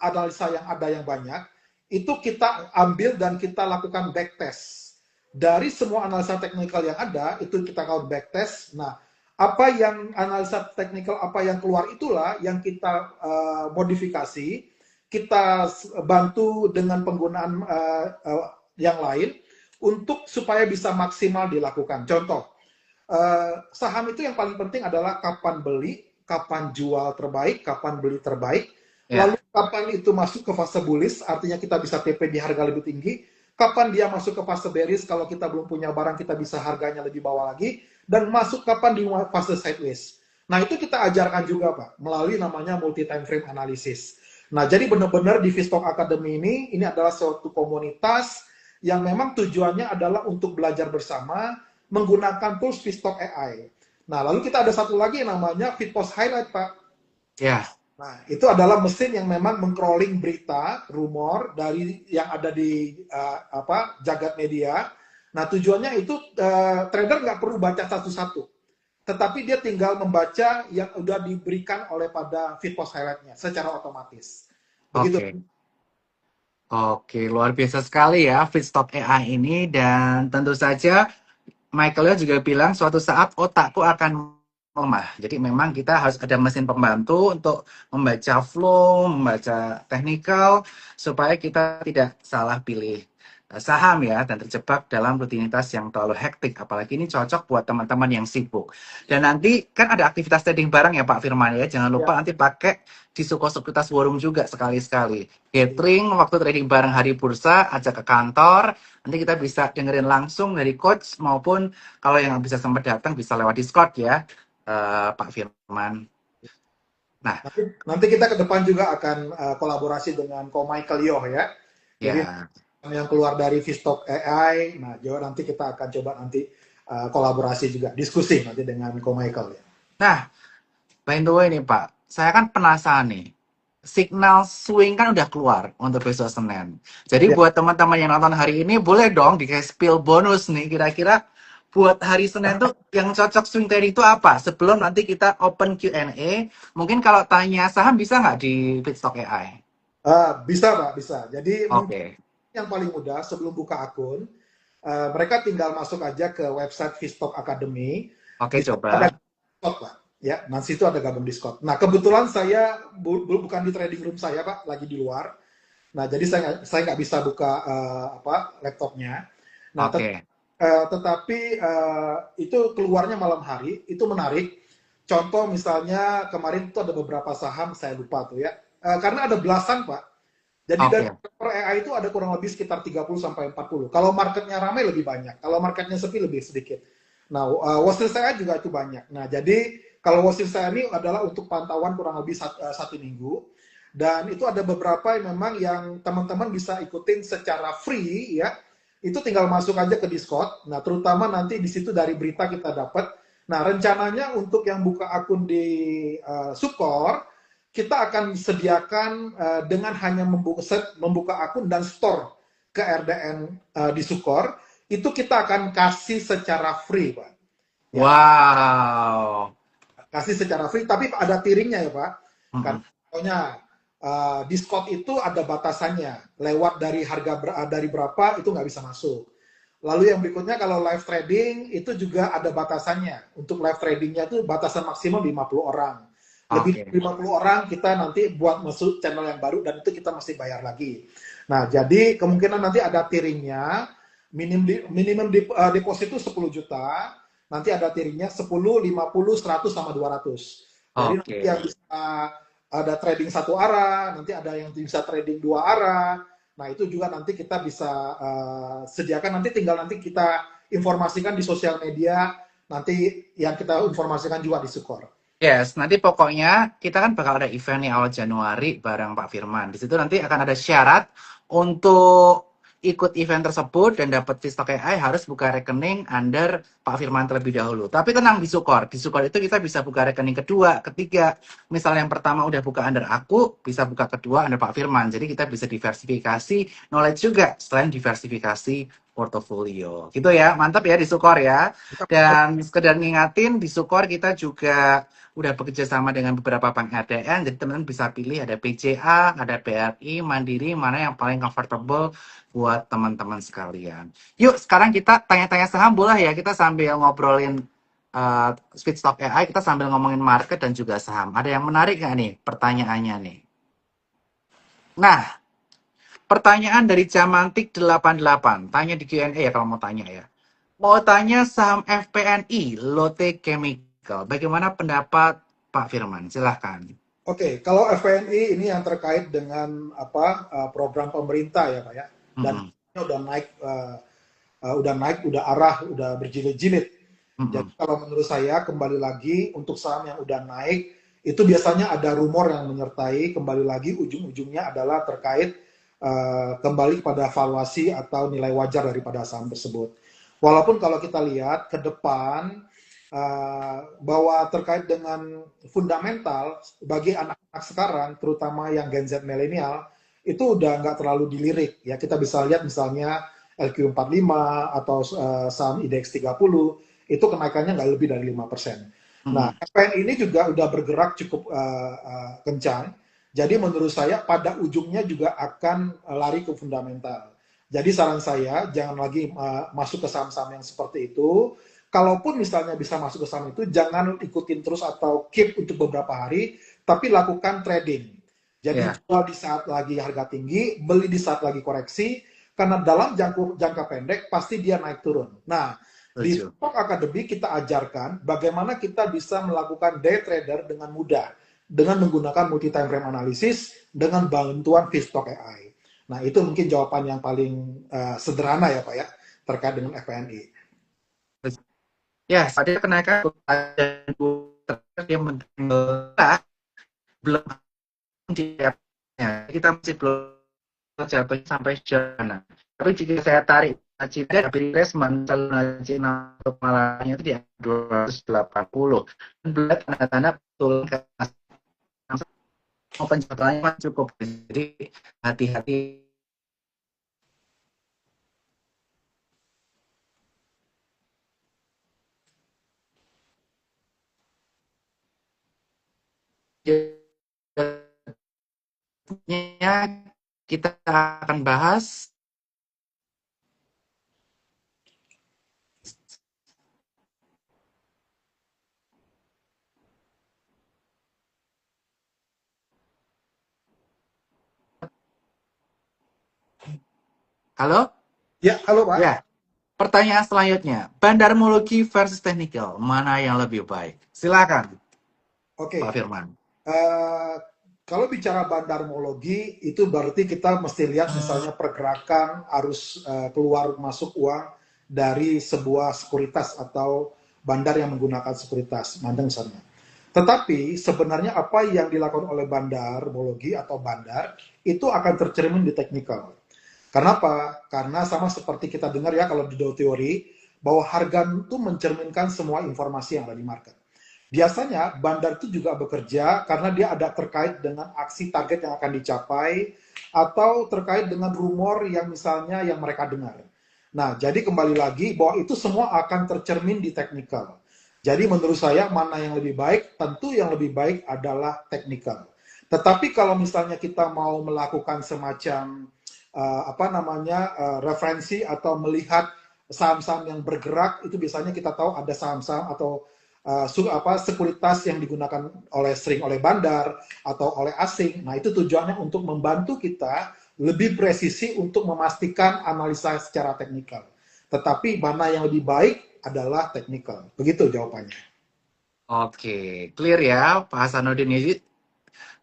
analisa yang ada yang banyak, itu kita ambil dan kita lakukan backtest. Dari semua analisa teknikal yang ada, itu kita lakukan backtest. Nah, apa yang analisa teknikal, apa yang keluar itulah yang kita modifikasi, kita bantu dengan penggunaan yang lain, untuk supaya bisa maksimal dilakukan. Contoh, saham itu yang paling penting adalah kapan beli, kapan jual terbaik, kapan beli terbaik, lalu Ya. kapan itu masuk ke fase bullish, artinya kita bisa TP di harga lebih tinggi, kapan dia masuk ke fase bearish, kalau kita belum punya barang kita bisa harganya lebih bawah lagi, dan masuk kapan di fase sideways. Nah itu kita ajarkan juga Pak, melalui namanya multi time frame analysis. Nah jadi benar-benar di Vistok Academy ini adalah suatu komunitas yang memang tujuannya adalah untuk belajar bersama menggunakan tools Vistok AI. Nah, lalu kita ada satu lagi yang namanya Fitpost Highlight, Pak. Ya. Nah, itu adalah mesin yang memang mengcrawling berita, rumor dari yang ada di jagat media. Nah, tujuannya itu trader nggak perlu baca satu-satu, tetapi dia tinggal membaca yang udah diberikan oleh pada feed post highlight-nya secara otomatis. Begitu. Oke. Oke, luar biasa sekali ya Feedstock AI ini dan tentu saja Michaelnya juga bilang suatu saat otakku akan melemah. Jadi memang kita harus ada mesin pembantu untuk membaca flow, membaca technical supaya kita tidak salah pilih saham ya dan terjebak dalam rutinitas yang terlalu hektik. Apalagi ini cocok buat teman-teman yang sibuk. Dan nanti kan ada aktivitas trading bareng ya Pak Firman ya. Jangan Ya. lupa nanti pakai di Suko Sekuritas Warung juga sekali-sekali. Gathering waktu trading bareng hari bursa, ajak ke kantor. Nanti kita bisa dengerin langsung dari coach maupun kalau yang bisa sempat datang bisa lewat Discord ya, Pak Firman. Nah, Nanti kita ke depan juga akan kolaborasi dengan Ko Michael Yo ya. Jadi ya. yang keluar dari Feedstock AI, nah juga nanti kita akan coba nanti kolaborasi juga, diskusi nanti dengan Ko Michael ya. Nah, by the way nih Pak, saya kan penasaran nih. Signal swing kan udah keluar untuk besok Senin. Jadi Ya. buat teman-teman yang nonton hari ini, boleh dong dikasih spill bonus nih. Kira-kira buat hari Senin tuh yang cocok swing trading itu apa? Sebelum nanti kita open Q&A, mungkin kalau tanya saham bisa nggak di Feedstock AI? Bisa Pak, bisa. Jadi mungkin Oke, yang paling mudah sebelum buka akun, mereka tinggal masuk aja ke website Feedstock Academy. oke Di situ ada coba. Discord Pak. Ya, nah situ ada gabung Discord. Nah kebetulan saya bukan di trading room saya Pak, lagi di luar. Nah jadi saya nggak bisa buka laptopnya. Nah Oke, tetapi itu keluarnya malam hari, itu menarik. Contoh misalnya kemarin itu ada beberapa saham saya lupa tuh ya. Karena ada belasan Pak. Jadi dari oke, per AI itu ada kurang lebih sekitar 30 sampai 40. Kalau marketnya ramai lebih banyak. Kalau marketnya sepi lebih sedikit. Nah, watchlist saya juga itu banyak. Nah, jadi kalau watchlist saya ini adalah untuk pantauan kurang lebih satu minggu. Dan itu ada beberapa yang memang yang teman-teman bisa ikutin secara free ya. Itu tinggal masuk aja ke Discord. Nah, terutama nanti di situ dari berita kita dapat. Nah, rencananya untuk yang buka akun di Sukor, kita akan sediakan dengan hanya membuka akun dan store ke RDN di Sukor, itu kita akan kasih secara free, Pak. Ya, wow. kasih secara free, tapi ada tiringnya ya, Pak. Karena Mm-mm. contohnya Discord itu ada batasannya, lewat dari harga dari berapa itu nggak bisa masuk. Lalu yang berikutnya kalau live trading itu juga ada batasannya. Untuk live tradingnya itu batasan maksimum 50 orang. Lebih Oke. dari 50 orang kita nanti buat masuk channel yang baru dan itu kita mesti bayar lagi. Nah, jadi kemungkinan nanti ada tiringnya, minimum deposit itu 10 juta, nanti ada tiringnya 10, 50, 100 sama 200. Jadi nanti Oke. yang bisa ada trading satu arah, nanti ada yang bisa trading dua arah. Nah, itu juga nanti kita bisa sediakan, nanti tinggal nanti kita informasikan di sosial media, nanti yang kita informasikan juga di Sukor. Yes, nanti pokoknya kita kan bakal ada event nih awal Januari bareng Pak Firman. Di situ nanti akan ada syarat untuk ikut event tersebut dan dapat Vistok AI harus buka rekening under Pak Firman terlebih dahulu. Tapi tenang di Sukor. Di Sukor itu kita bisa buka rekening kedua, ketiga. Misalnya yang pertama udah buka under aku, bisa buka kedua under Pak Firman. Jadi kita bisa diversifikasi knowledge juga selain diversifikasi portofolio. Gitu ya. Mantap ya di Sukor ya. Dan sekedar ngingatin di Sukor kita juga udah bekerja sama dengan beberapa bank RDN, jadi teman-teman bisa pilih ada BCA, ada BRI, Mandiri, mana yang paling comfortable buat teman-teman sekalian. Yuk, sekarang kita tanya-tanya saham boleh ya, kita sambil ngobrolin Speedstock AI, kita sambil ngomongin market dan juga saham. Ada yang menarik nggak nih pertanyaannya nih? Nah, pertanyaan dari Jamantik 88, tanya di Q&A ya kalau mau tanya ya. Mau tanya saham FPNI, Lotte Chemical. Bagaimana pendapat Pak Firman? Silahkan. Oke, kalau FPNI ini yang terkait dengan program pemerintah ya Pak ya, dan Mm-mm. udah naik, udah arah, udah berjilid-jilid. Jadi Mm-mm. kalau menurut saya kembali lagi untuk saham yang udah naik itu biasanya ada rumor yang menyertai, kembali lagi ujung-ujungnya adalah terkait kembali pada valuasi atau nilai wajar daripada saham tersebut. Walaupun kalau kita lihat ke depan bahwa terkait dengan fundamental bagi anak-anak sekarang, terutama yang Gen Z milenial, itu udah nggak terlalu dilirik. Ya kita bisa lihat misalnya LQ45 atau saham IDX 30, itu kenaikannya nggak lebih dari 5%. Nah, Hmm. FPN ini juga udah bergerak cukup kencang. Jadi menurut saya pada ujungnya juga akan lari ke fundamental. Jadi saran saya jangan lagi masuk ke saham-saham yang seperti itu. Kalaupun misalnya bisa masuk ke saham itu, jangan ikutin terus atau keep untuk beberapa hari, tapi lakukan trading. Jadi Ya, jual di saat lagi harga tinggi, beli di saat lagi koreksi, karena dalam jangka pendek pasti dia naik turun. Nah, di setuju. Stock Academy kita ajarkan bagaimana kita bisa melakukan day trader dengan mudah dengan menggunakan multi time frame analysis dengan bantuan Vstock AI. Nah, itu mungkin jawaban yang paling sederhana ya Pak ya terkait dengan FPNI. Ya, tadi kenaikan dan yang belum jatuhnya. Kita masih belum jatuh sampai sejauh mana. Tapi jika saya tarik Cina dari retracement saluran Cina untuk malahnya itu di 280. Dan berat tanda-tanda turun ke atas. Penjatuhannya cukup. Jadi hati-hati. Kita akan bahas. Halo? Ya, halo Pak. Ya, pertanyaan selanjutnya. Bandarmologi versus technical, mana yang lebih baik? Silakan, Oke. Pak Firman. Uh, kalau bicara bandarmologi itu berarti kita mesti lihat misalnya pergerakan arus keluar masuk uang dari sebuah sekuritas atau bandar yang menggunakan sekuritas, mandang misalnya. Tetapi sebenarnya apa yang dilakukan oleh bandarmologi atau bandar itu akan tercermin di teknikal. Karena apa? Karena sama seperti kita dengar ya kalau di Dow Theory bahwa harga itu mencerminkan semua informasi yang ada di market. Biasanya bandar itu juga bekerja karena dia ada terkait dengan aksi target yang akan dicapai atau terkait dengan rumor yang misalnya yang mereka dengar. Nah, jadi kembali lagi bahwa itu semua akan tercermin di teknikal. Jadi menurut saya mana yang lebih baik? Tentu yang lebih baik adalah teknikal. Tetapi kalau misalnya kita mau melakukan semacam apa namanya referensi atau melihat saham-saham yang bergerak itu biasanya kita tahu ada saham-saham atau sekuritas yang digunakan sering oleh bandar atau oleh asing. Nah, itu tujuannya untuk membantu kita lebih presisi untuk memastikan analisa secara teknikal. Tetapi mana yang lebih baik adalah teknikal. Begitu jawabannya. Oke, clear ya, Pak Hasanuddin. Ini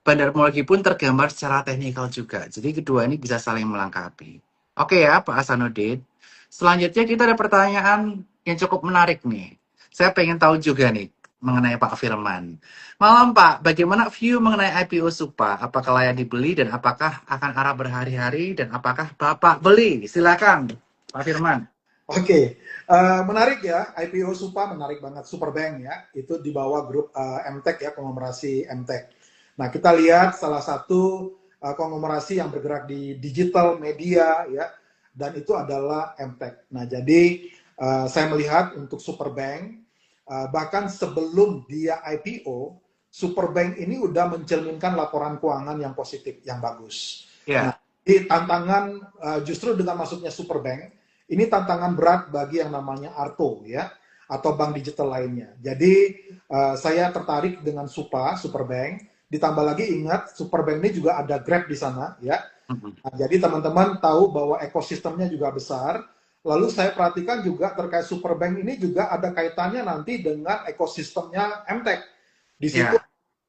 bandarmologi pun tergambar secara teknikal juga. Jadi kedua ini bisa saling melengkapi. Oke ya, Pak Hasanuddin. Selanjutnya kita ada pertanyaan yang cukup menarik nih. Saya pengen tahu juga nih mengenai Pak Firman. Malam Pak, bagaimana view mengenai IPO Supa? Apakah layak dibeli dan apakah akan arah berhari-hari dan apakah Bapak beli? Silakan, Pak Firman. Oke, menarik ya, IPO Supa menarik banget, Superbank ya, itu di bawah grup MTech ya, konglomerasi MTech. Nah, kita lihat salah satu konglomerasi yang bergerak di digital media ya, dan itu adalah MTech. Nah, jadi saya melihat untuk Superbank, bahkan sebelum dia IPO, Superbank ini udah mencerminkan laporan keuangan yang positif, yang bagus. Nah, Ya, di tantangan justru dengan masuknya Superbank, ini tantangan berat bagi yang namanya Arto ya atau bank digital lainnya. Jadi saya tertarik dengan Superbank. Ditambah lagi ingat Superbank ini juga ada Grab di sana ya. Nah, jadi teman-teman tahu bahwa ekosistemnya juga besar. Lalu saya perhatikan juga terkait Superbank ini juga ada kaitannya nanti dengan ekosistemnya MTech. Di situ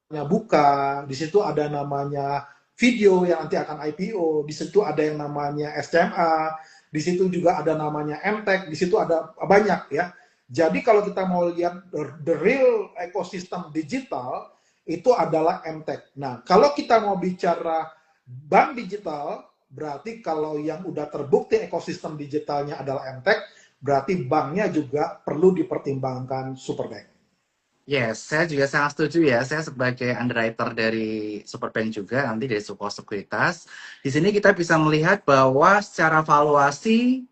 ya, buka, di situ ada namanya video yang nanti akan IPO, di situ ada yang namanya SCMA, di situ juga ada namanya MTech, di situ ada banyak ya. Jadi kalau kita mau lihat the real ekosistem digital itu adalah MTech. Nah, kalau kita mau bicara bank digital, berarti kalau yang udah terbukti ekosistem digitalnya adalah MTech, berarti banknya juga perlu dipertimbangkan Superbank. yes, saya juga sangat setuju ya. Saya sebagai underwriter dari Superbank juga, nanti dari Suko Sekuritas. Di sini kita bisa melihat bahwa secara valuasi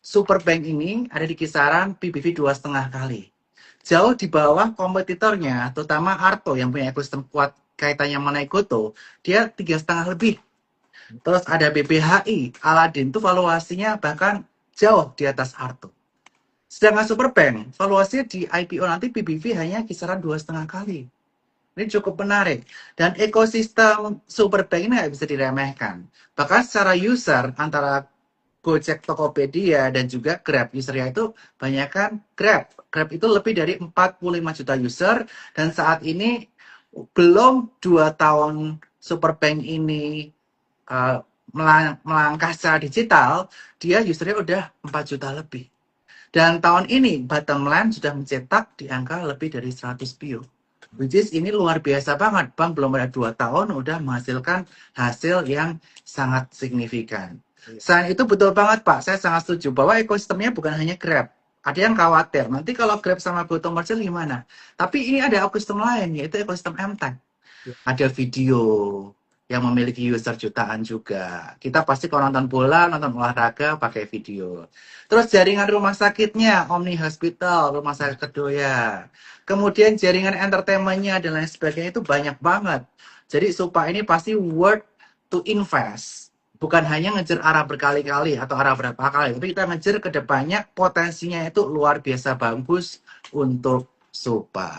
Superbank ini ada di kisaran PBV 2,5 kali. Jauh di bawah kompetitornya, terutama Arto yang punya ekosistem kuat kaitannya mengenai Goto, dia 3,5 lebih. Terus ada BBHI, Aladin itu valuasinya bahkan jauh di atas Arto. Sedangkan Superbank, valuasinya di IPO nanti PBV hanya kisaran 2,5 kali. Ini cukup menarik. Dan ekosistem Superbank ini nggak bisa diremehkan. Bahkan secara user, antara Gojek, Tokopedia, dan juga Grab, usernya itu banyak kan Grab. Grab itu lebih dari 45 juta user, dan saat ini belum 2 tahun Superbank ini uh, melangkah secara digital, dia usernya udah 4 juta lebih. Dan tahun ini bottom line sudah mencetak di angka lebih dari 100 bio. Which is ini luar biasa banget. Bang belum ada 2 tahun udah menghasilkan hasil yang sangat signifikan. Selain itu betul banget Pak, saya sangat setuju bahwa ekosistemnya bukan hanya Grab. Ada yang khawatir, nanti kalau Grab sama GoTo merger gimana? Tapi ini ada ekosistem lain, yaitu ekosistem MTech. Ada video yang memiliki user jutaan juga. Kita pasti kalau nonton bola, nonton olahraga pakai video. Terus jaringan rumah sakitnya, Omni Hospital, Rumah Sakit Kedoya. Kemudian jaringan entertainmentnya dan lain sebagainya itu banyak banget. Jadi Supa ini pasti worth to invest. Bukan hanya ngejar arah berkali-kali atau arah berapa kali, tapi kita ngejar ke depannya potensinya itu luar biasa bagus untuk Supa.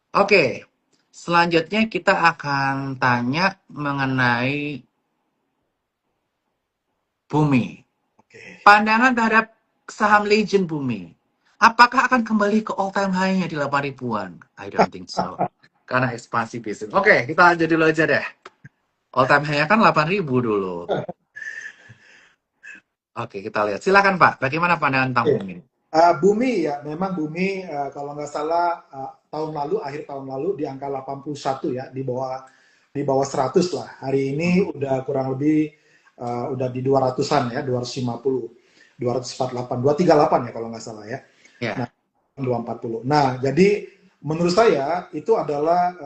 Oke, selanjutnya kita akan tanya mengenai Bumi. Oke. Pandangan terhadap saham Legend Bumi. Apakah akan kembali ke all time high-nya di 8 ribuan? I don't think so. Karena ekspansi bisnis. Oke, kita lanjut dulu aja deh. All time high-nya kan 8.000 dulu. Oke, kita lihat. Silakan Pak, bagaimana pandangan tentang Bumi? Bumi ya, memang Bumi kalau nggak salah tahun lalu, akhir tahun lalu di angka 81 ya, di bawah 100 lah. Hari ini udah kurang lebih udah di 200-an ya, 250, 248, 238 ya kalau nggak salah ya. Ya. Nah, 240. Nah, jadi menurut saya itu adalah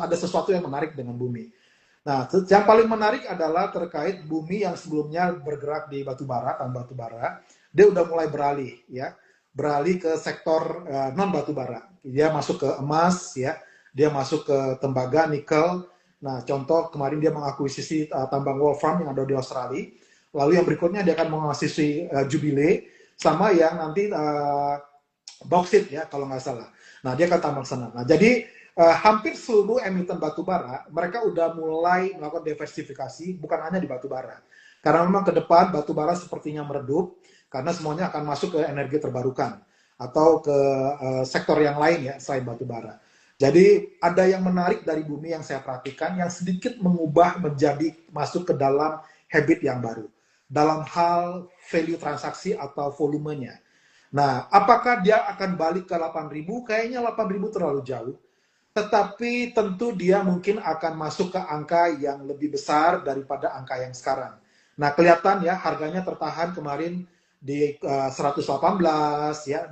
ada sesuatu yang menarik dengan Bumi. Nah, yang paling menarik adalah terkait Bumi yang sebelumnya bergerak di batubara, tambang batubara, dia udah mulai beralih ya, beralih ke sektor non batubara. Dia masuk ke emas ya, dia masuk ke tembaga, nikel. Nah, contoh kemarin dia mengakuisisi tambang Wolfram yang ada di Australia. Lalu yang berikutnya dia akan mengakuisisi Jubilee sama yang nanti bauxit ya kalau nggak salah. Nah, dia akan tambang sana. Nah, jadi hampir seluruh emiten batubara mereka udah mulai melakukan diversifikasi bukan hanya di batubara. Karena memang ke depan batubara sepertinya meredup karena semuanya akan masuk ke energi terbarukan atau ke sektor yang lain ya selain batubara. Jadi ada yang menarik dari Bumi yang saya perhatikan yang sedikit mengubah menjadi masuk ke dalam habit yang baru dalam hal value transaksi atau volumenya. Nah, apakah dia akan balik ke 8.000? Kayaknya 8.000 terlalu jauh. Tetapi tentu dia mungkin akan masuk ke angka yang lebih besar daripada angka yang sekarang. Nah, kelihatan ya harganya tertahan kemarin di 118 ya,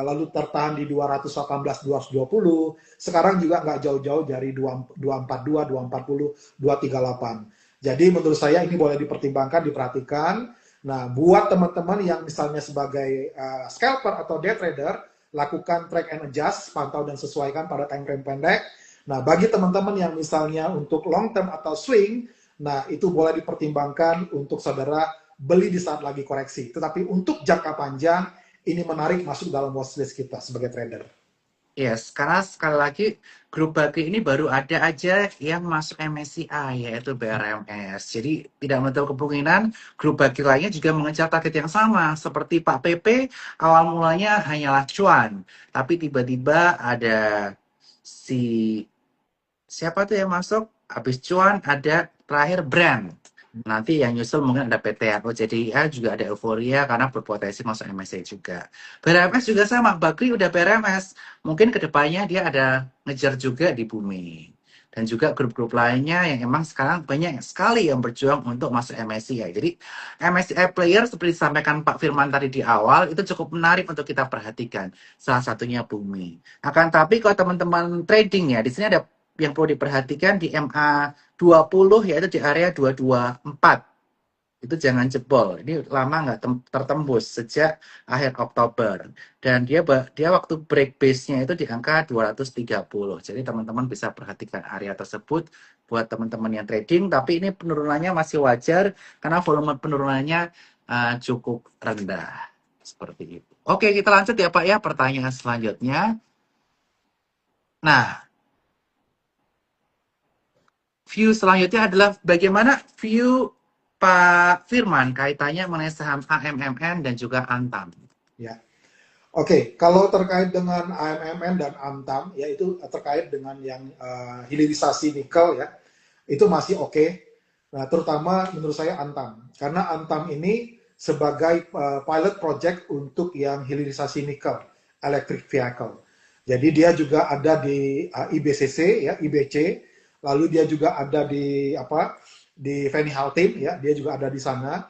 lalu tertahan di 218, 220. Sekarang juga nggak jauh-jauh dari 242, 240, 238. Jadi menurut saya ini boleh dipertimbangkan, diperhatikan. Nah, buat teman-teman yang misalnya sebagai scalper atau day trader, lakukan track and adjust, pantau dan sesuaikan pada time frame pendek. Nah, bagi teman-teman yang misalnya untuk long term atau swing, nah itu boleh dipertimbangkan untuk saudara beli di saat lagi koreksi. Tetapi untuk jangka panjang, ini menarik masuk dalam watchlist kita sebagai trader. Yes, karena sekali lagi grup Bakri ini baru ada aja yang masuk MSCI yaitu BRMS. Jadi tidak menutup kemungkinan grup Bakri lainnya juga mengejar target yang sama. Seperti Pak PP awal mulanya hanyalah cuan, tapi tiba-tiba ada si siapa tuh yang masuk? Habis cuan ada terakhir brand. Nanti yang nyusul mungkin ada PT atau JDIA juga ada euforia karena berpotensi masuk MSCI juga. BRMS juga sama, Bakri udah BRMS. Mungkin kedepannya dia ada ngejar juga di Bumi. Dan juga grup-grup lainnya yang emang sekarang banyak sekali yang berjuang untuk masuk MSCI. Jadi MSCI player seperti disampaikan Pak Firman tadi di awal, itu cukup menarik untuk kita perhatikan. Salah satunya Bumi. Akan tapi kalau teman-teman trading ya, di sini ada yang perlu diperhatikan di MA 20 yaitu di area 224. itu jangan jebol. Ini lama nggak tertembus sejak akhir Oktober. Dan dia waktu break base-nya itu di angka 230. Jadi teman-teman bisa perhatikan area tersebut buat teman-teman yang trading. Tapi ini penurunannya masih wajar karena volume penurunannya cukup rendah. Seperti itu. Oke, kita lanjut ya Pak ya, pertanyaan selanjutnya. Nah, view selanjutnya adalah bagaimana view Pak Firman kaitannya mengenai saham AMMN dan juga Antam. Ya. Oke, kalau terkait dengan AMMN dan Antam, ya itu terkait dengan yang hilirisasi nikel ya, itu masih oke. Nah, terutama menurut saya Antam, karena Antam ini sebagai pilot project untuk yang hilirisasi nikel, electric vehicle. Jadi dia juga ada di IBCC ya, IBC, lalu dia juga ada di apa? Di Fanny Haltim ya, dia juga ada di sana.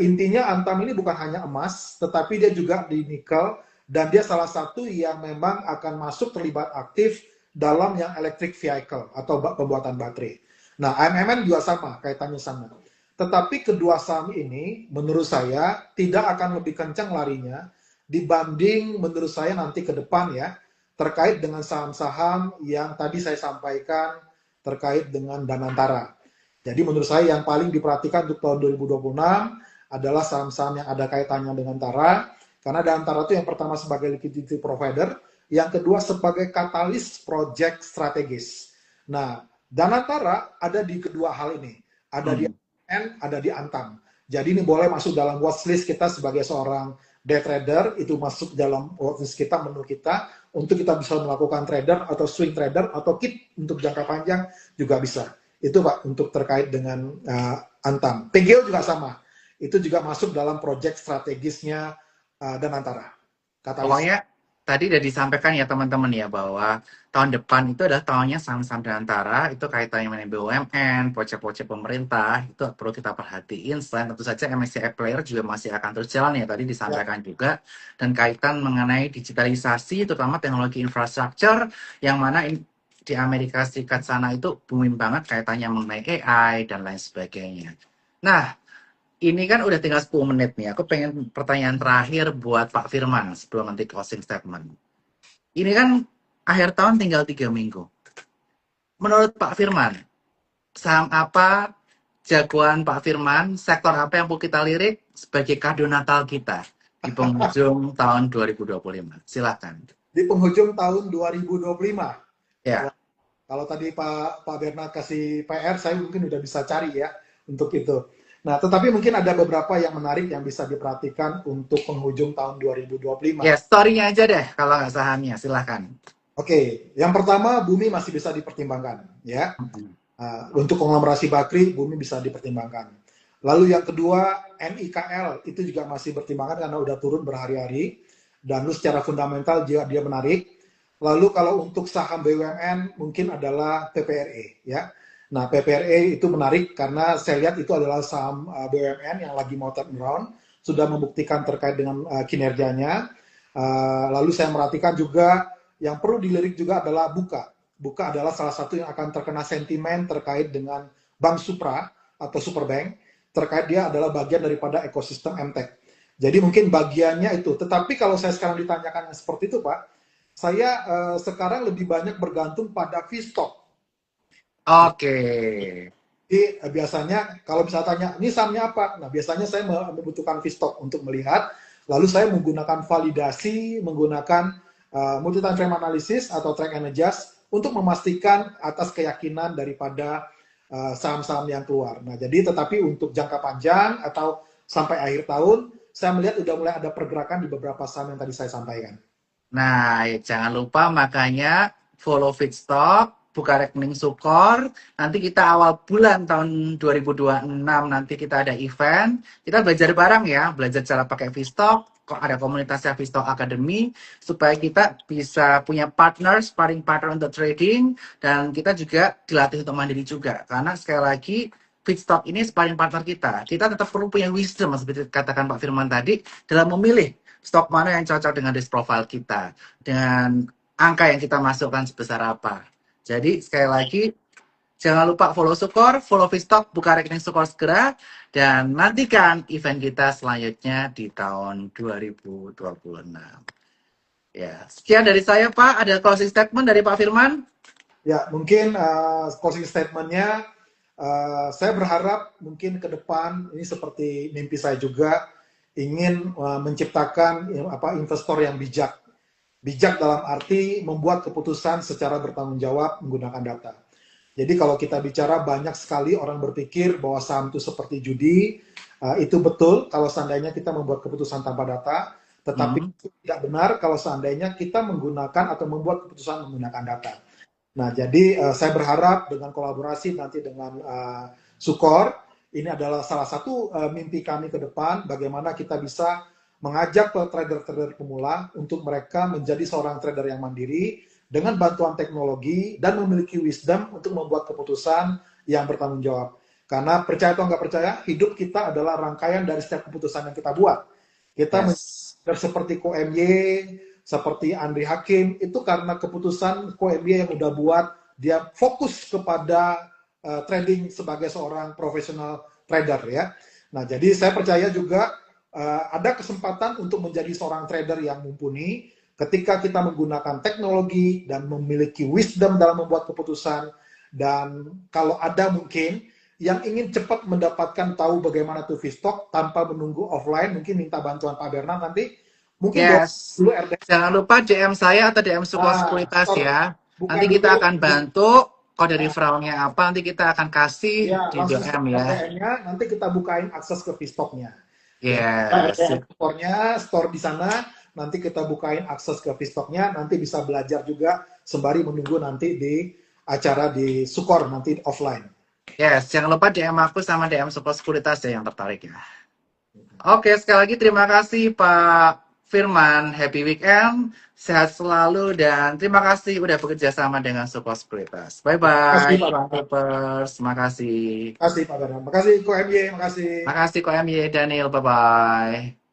Intinya Antam ini bukan hanya emas, tetapi dia juga di nikel dan dia salah satu yang memang akan masuk terlibat aktif dalam yang electric vehicle atau pembuatan baterai. Nah, AMMN juga sama, kaitannya sama. Tetapi kedua saham ini menurut saya tidak akan lebih kencang larinya dibanding menurut saya nanti ke depan ya, terkait dengan saham-saham yang tadi saya sampaikan terkait dengan Danantara. Jadi menurut saya yang paling diperhatikan untuk tahun 2026 adalah saham-saham yang ada kaitannya dengan Tara, karena Danantara itu yang pertama sebagai liquidity provider, yang kedua sebagai katalis project strategis. Nah, Danantara ada di kedua hal ini, ada di N, ada di Antam. Jadi ini boleh masuk dalam watchlist kita sebagai seorang day trader, itu masuk dalam watchlist kita, menu kita, untuk kita bisa melakukan trader atau swing trader atau kit untuk jangka panjang juga bisa. Itu Pak, untuk terkait dengan Antam. PGO juga sama. Itu juga masuk dalam proyek strategisnya Danantara. Katalis. Pokoknya tadi udah disampaikan ya teman-teman ya bahwa tahun depan itu adalah tahunnya saham-saham Danantara, itu kaitannya dengan BUMN, proyek-proyek pemerintah, itu perlu kita perhatiin. Selain tentu saja MSCI Player juga masih akan terus jalan ya, tadi disampaikan juga. Dan kaitan mengenai digitalisasi, terutama teknologi infrastruktur, yang mana di Amerika Serikat sana itu booming banget kaitannya mengenai AI dan lain sebagainya. Nah, ini kan udah tinggal 10 menit nih. Aku pengen pertanyaan terakhir buat Pak Firman sebelum nanti closing statement. Ini kan akhir tahun tinggal 3 minggu. Menurut Pak Firman, saham apa jagoan Pak Firman, sektor apa yang perlu kita lirik sebagai kado Natal kita di penghujung tahun 2025? Silakan. Di penghujung tahun 2025. Ya. Wah, kalau tadi Pak Bernard kasih PR, saya mungkin udah bisa cari ya untuk itu. Nah, tetapi mungkin ada beberapa yang menarik yang bisa diperhatikan untuk penghujung tahun 2025. Ya, story-nya aja deh kalau nggak sahamnya. Silakan. Oke, yang pertama Bumi masih bisa dipertimbangkan ya. Untuk konglomerasi Bakri, Bumi bisa dipertimbangkan. Lalu yang kedua, NIKL itu juga masih dipertimbangkan karena udah turun berhari-hari dan lu secara fundamental dia menarik. Lalu kalau untuk saham BUMN mungkin adalah PPRE ya. Nah, PPRE itu menarik karena saya lihat itu adalah saham BUMN yang lagi mau turnaround, sudah membuktikan terkait dengan kinerjanya. Lalu saya merhatikan juga yang perlu dilirik juga adalah Buka. Buka adalah salah satu yang akan terkena sentimen terkait dengan Bank Supra atau Superbank, terkait dia adalah bagian daripada ekosistem MTech. Jadi mungkin bagiannya itu. Tetapi kalau saya sekarang ditanyakan seperti itu, Pak, saya sekarang lebih banyak bergantung pada V-stock. Oke. Jadi biasanya kalau bisa tanya, ini sahamnya apa? Nah, biasanya saya membutuhkan V-stock untuk melihat, lalu saya menggunakan validasi, menggunakan multi-time frame analysis atau track and adjust untuk memastikan atas keyakinan daripada saham-saham yang keluar. Nah, jadi tetapi untuk jangka panjang atau sampai akhir tahun, saya melihat udah mulai ada pergerakan di beberapa saham yang tadi saya sampaikan. Nah, jangan lupa makanya follow Feedstock, buka rekening Sukor. Nanti kita awal bulan tahun 2026 nanti kita ada event. Kita belajar bareng ya, belajar cara pakai Feedstock. Kok ada komunitasnya Feedstock Academy supaya kita bisa punya partner, sparring partner untuk trading dan kita juga dilatih untuk mandiri juga. Karena sekali lagi Feedstock ini sparring partner kita. Kita tetap perlu punya wisdom seperti katakan Pak Firman tadi dalam memilih stok mana yang cocok dengan risk profile kita, dengan angka yang kita masukkan sebesar apa. Jadi sekali lagi Jangan lupa follow Sukor, follow Vistok, buka rekening Sukor segera, dan nantikan event kita selanjutnya di tahun 2026. Ya, sekian dari saya Pak. Ada closing statement dari Pak Firman? Ya, mungkin closing statement-nya, saya berharap mungkin ke depan ini seperti mimpi saya juga ingin menciptakan investor yang bijak. Bijak dalam arti membuat keputusan secara bertanggung jawab menggunakan data. Jadi kalau kita bicara banyak sekali orang berpikir bahwa saham itu seperti judi, itu betul kalau seandainya kita membuat keputusan tanpa data, tetapi itu tidak benar kalau seandainya kita menggunakan atau membuat keputusan menggunakan data. Nah, jadi saya berharap dengan kolaborasi nanti dengan Sukor, ini adalah salah satu mimpi kami ke depan, bagaimana kita bisa mengajak trader-trader pemula untuk mereka menjadi seorang trader yang mandiri dengan bantuan teknologi dan memiliki wisdom untuk membuat keputusan yang bertanggung jawab. Karena percaya atau nggak percaya, hidup kita adalah rangkaian dari setiap keputusan yang kita buat. Kita seperti Ko MY, seperti Andri Hakim, itu karena keputusan Ko MY yang udah buat, dia fokus kepada trading sebagai seorang profesional trader ya. Nah, jadi saya percaya juga ada kesempatan untuk menjadi seorang trader yang mumpuni ketika kita menggunakan teknologi dan memiliki wisdom dalam membuat keputusan. Dan kalau ada mungkin yang ingin cepat mendapatkan tahu bagaimana tuh Vistok tanpa menunggu offline, mungkin minta bantuan Pak Bernard nanti. Mungkin dulu jangan lupa DM saya atau DM Sukor Sekuritas ya. Nanti kita akan bantu kode referralnya apa, nanti kita akan kasih di DM ya. Nanti kita bukain akses ke Vistoknya. Yes. Store di sana, nanti kita bukain akses ke Vistoknya, nanti bisa belajar juga sembari menunggu nanti di acara di Sukor nanti offline. Yes, jangan lupa DM aku sama DM Sukor Sekuritas ya yang tertarik ya. Oke, sekali lagi terima kasih Pak Firman, happy weekend, sehat selalu, dan terima kasih udah bekerja sama dengan Sukor Sekuritas. Bye-bye, terima kasih. Terima kasih Pak Bernard, terima kasih Ko MY, terima kasih. Makasih Ko MY, Daniel, bye-bye.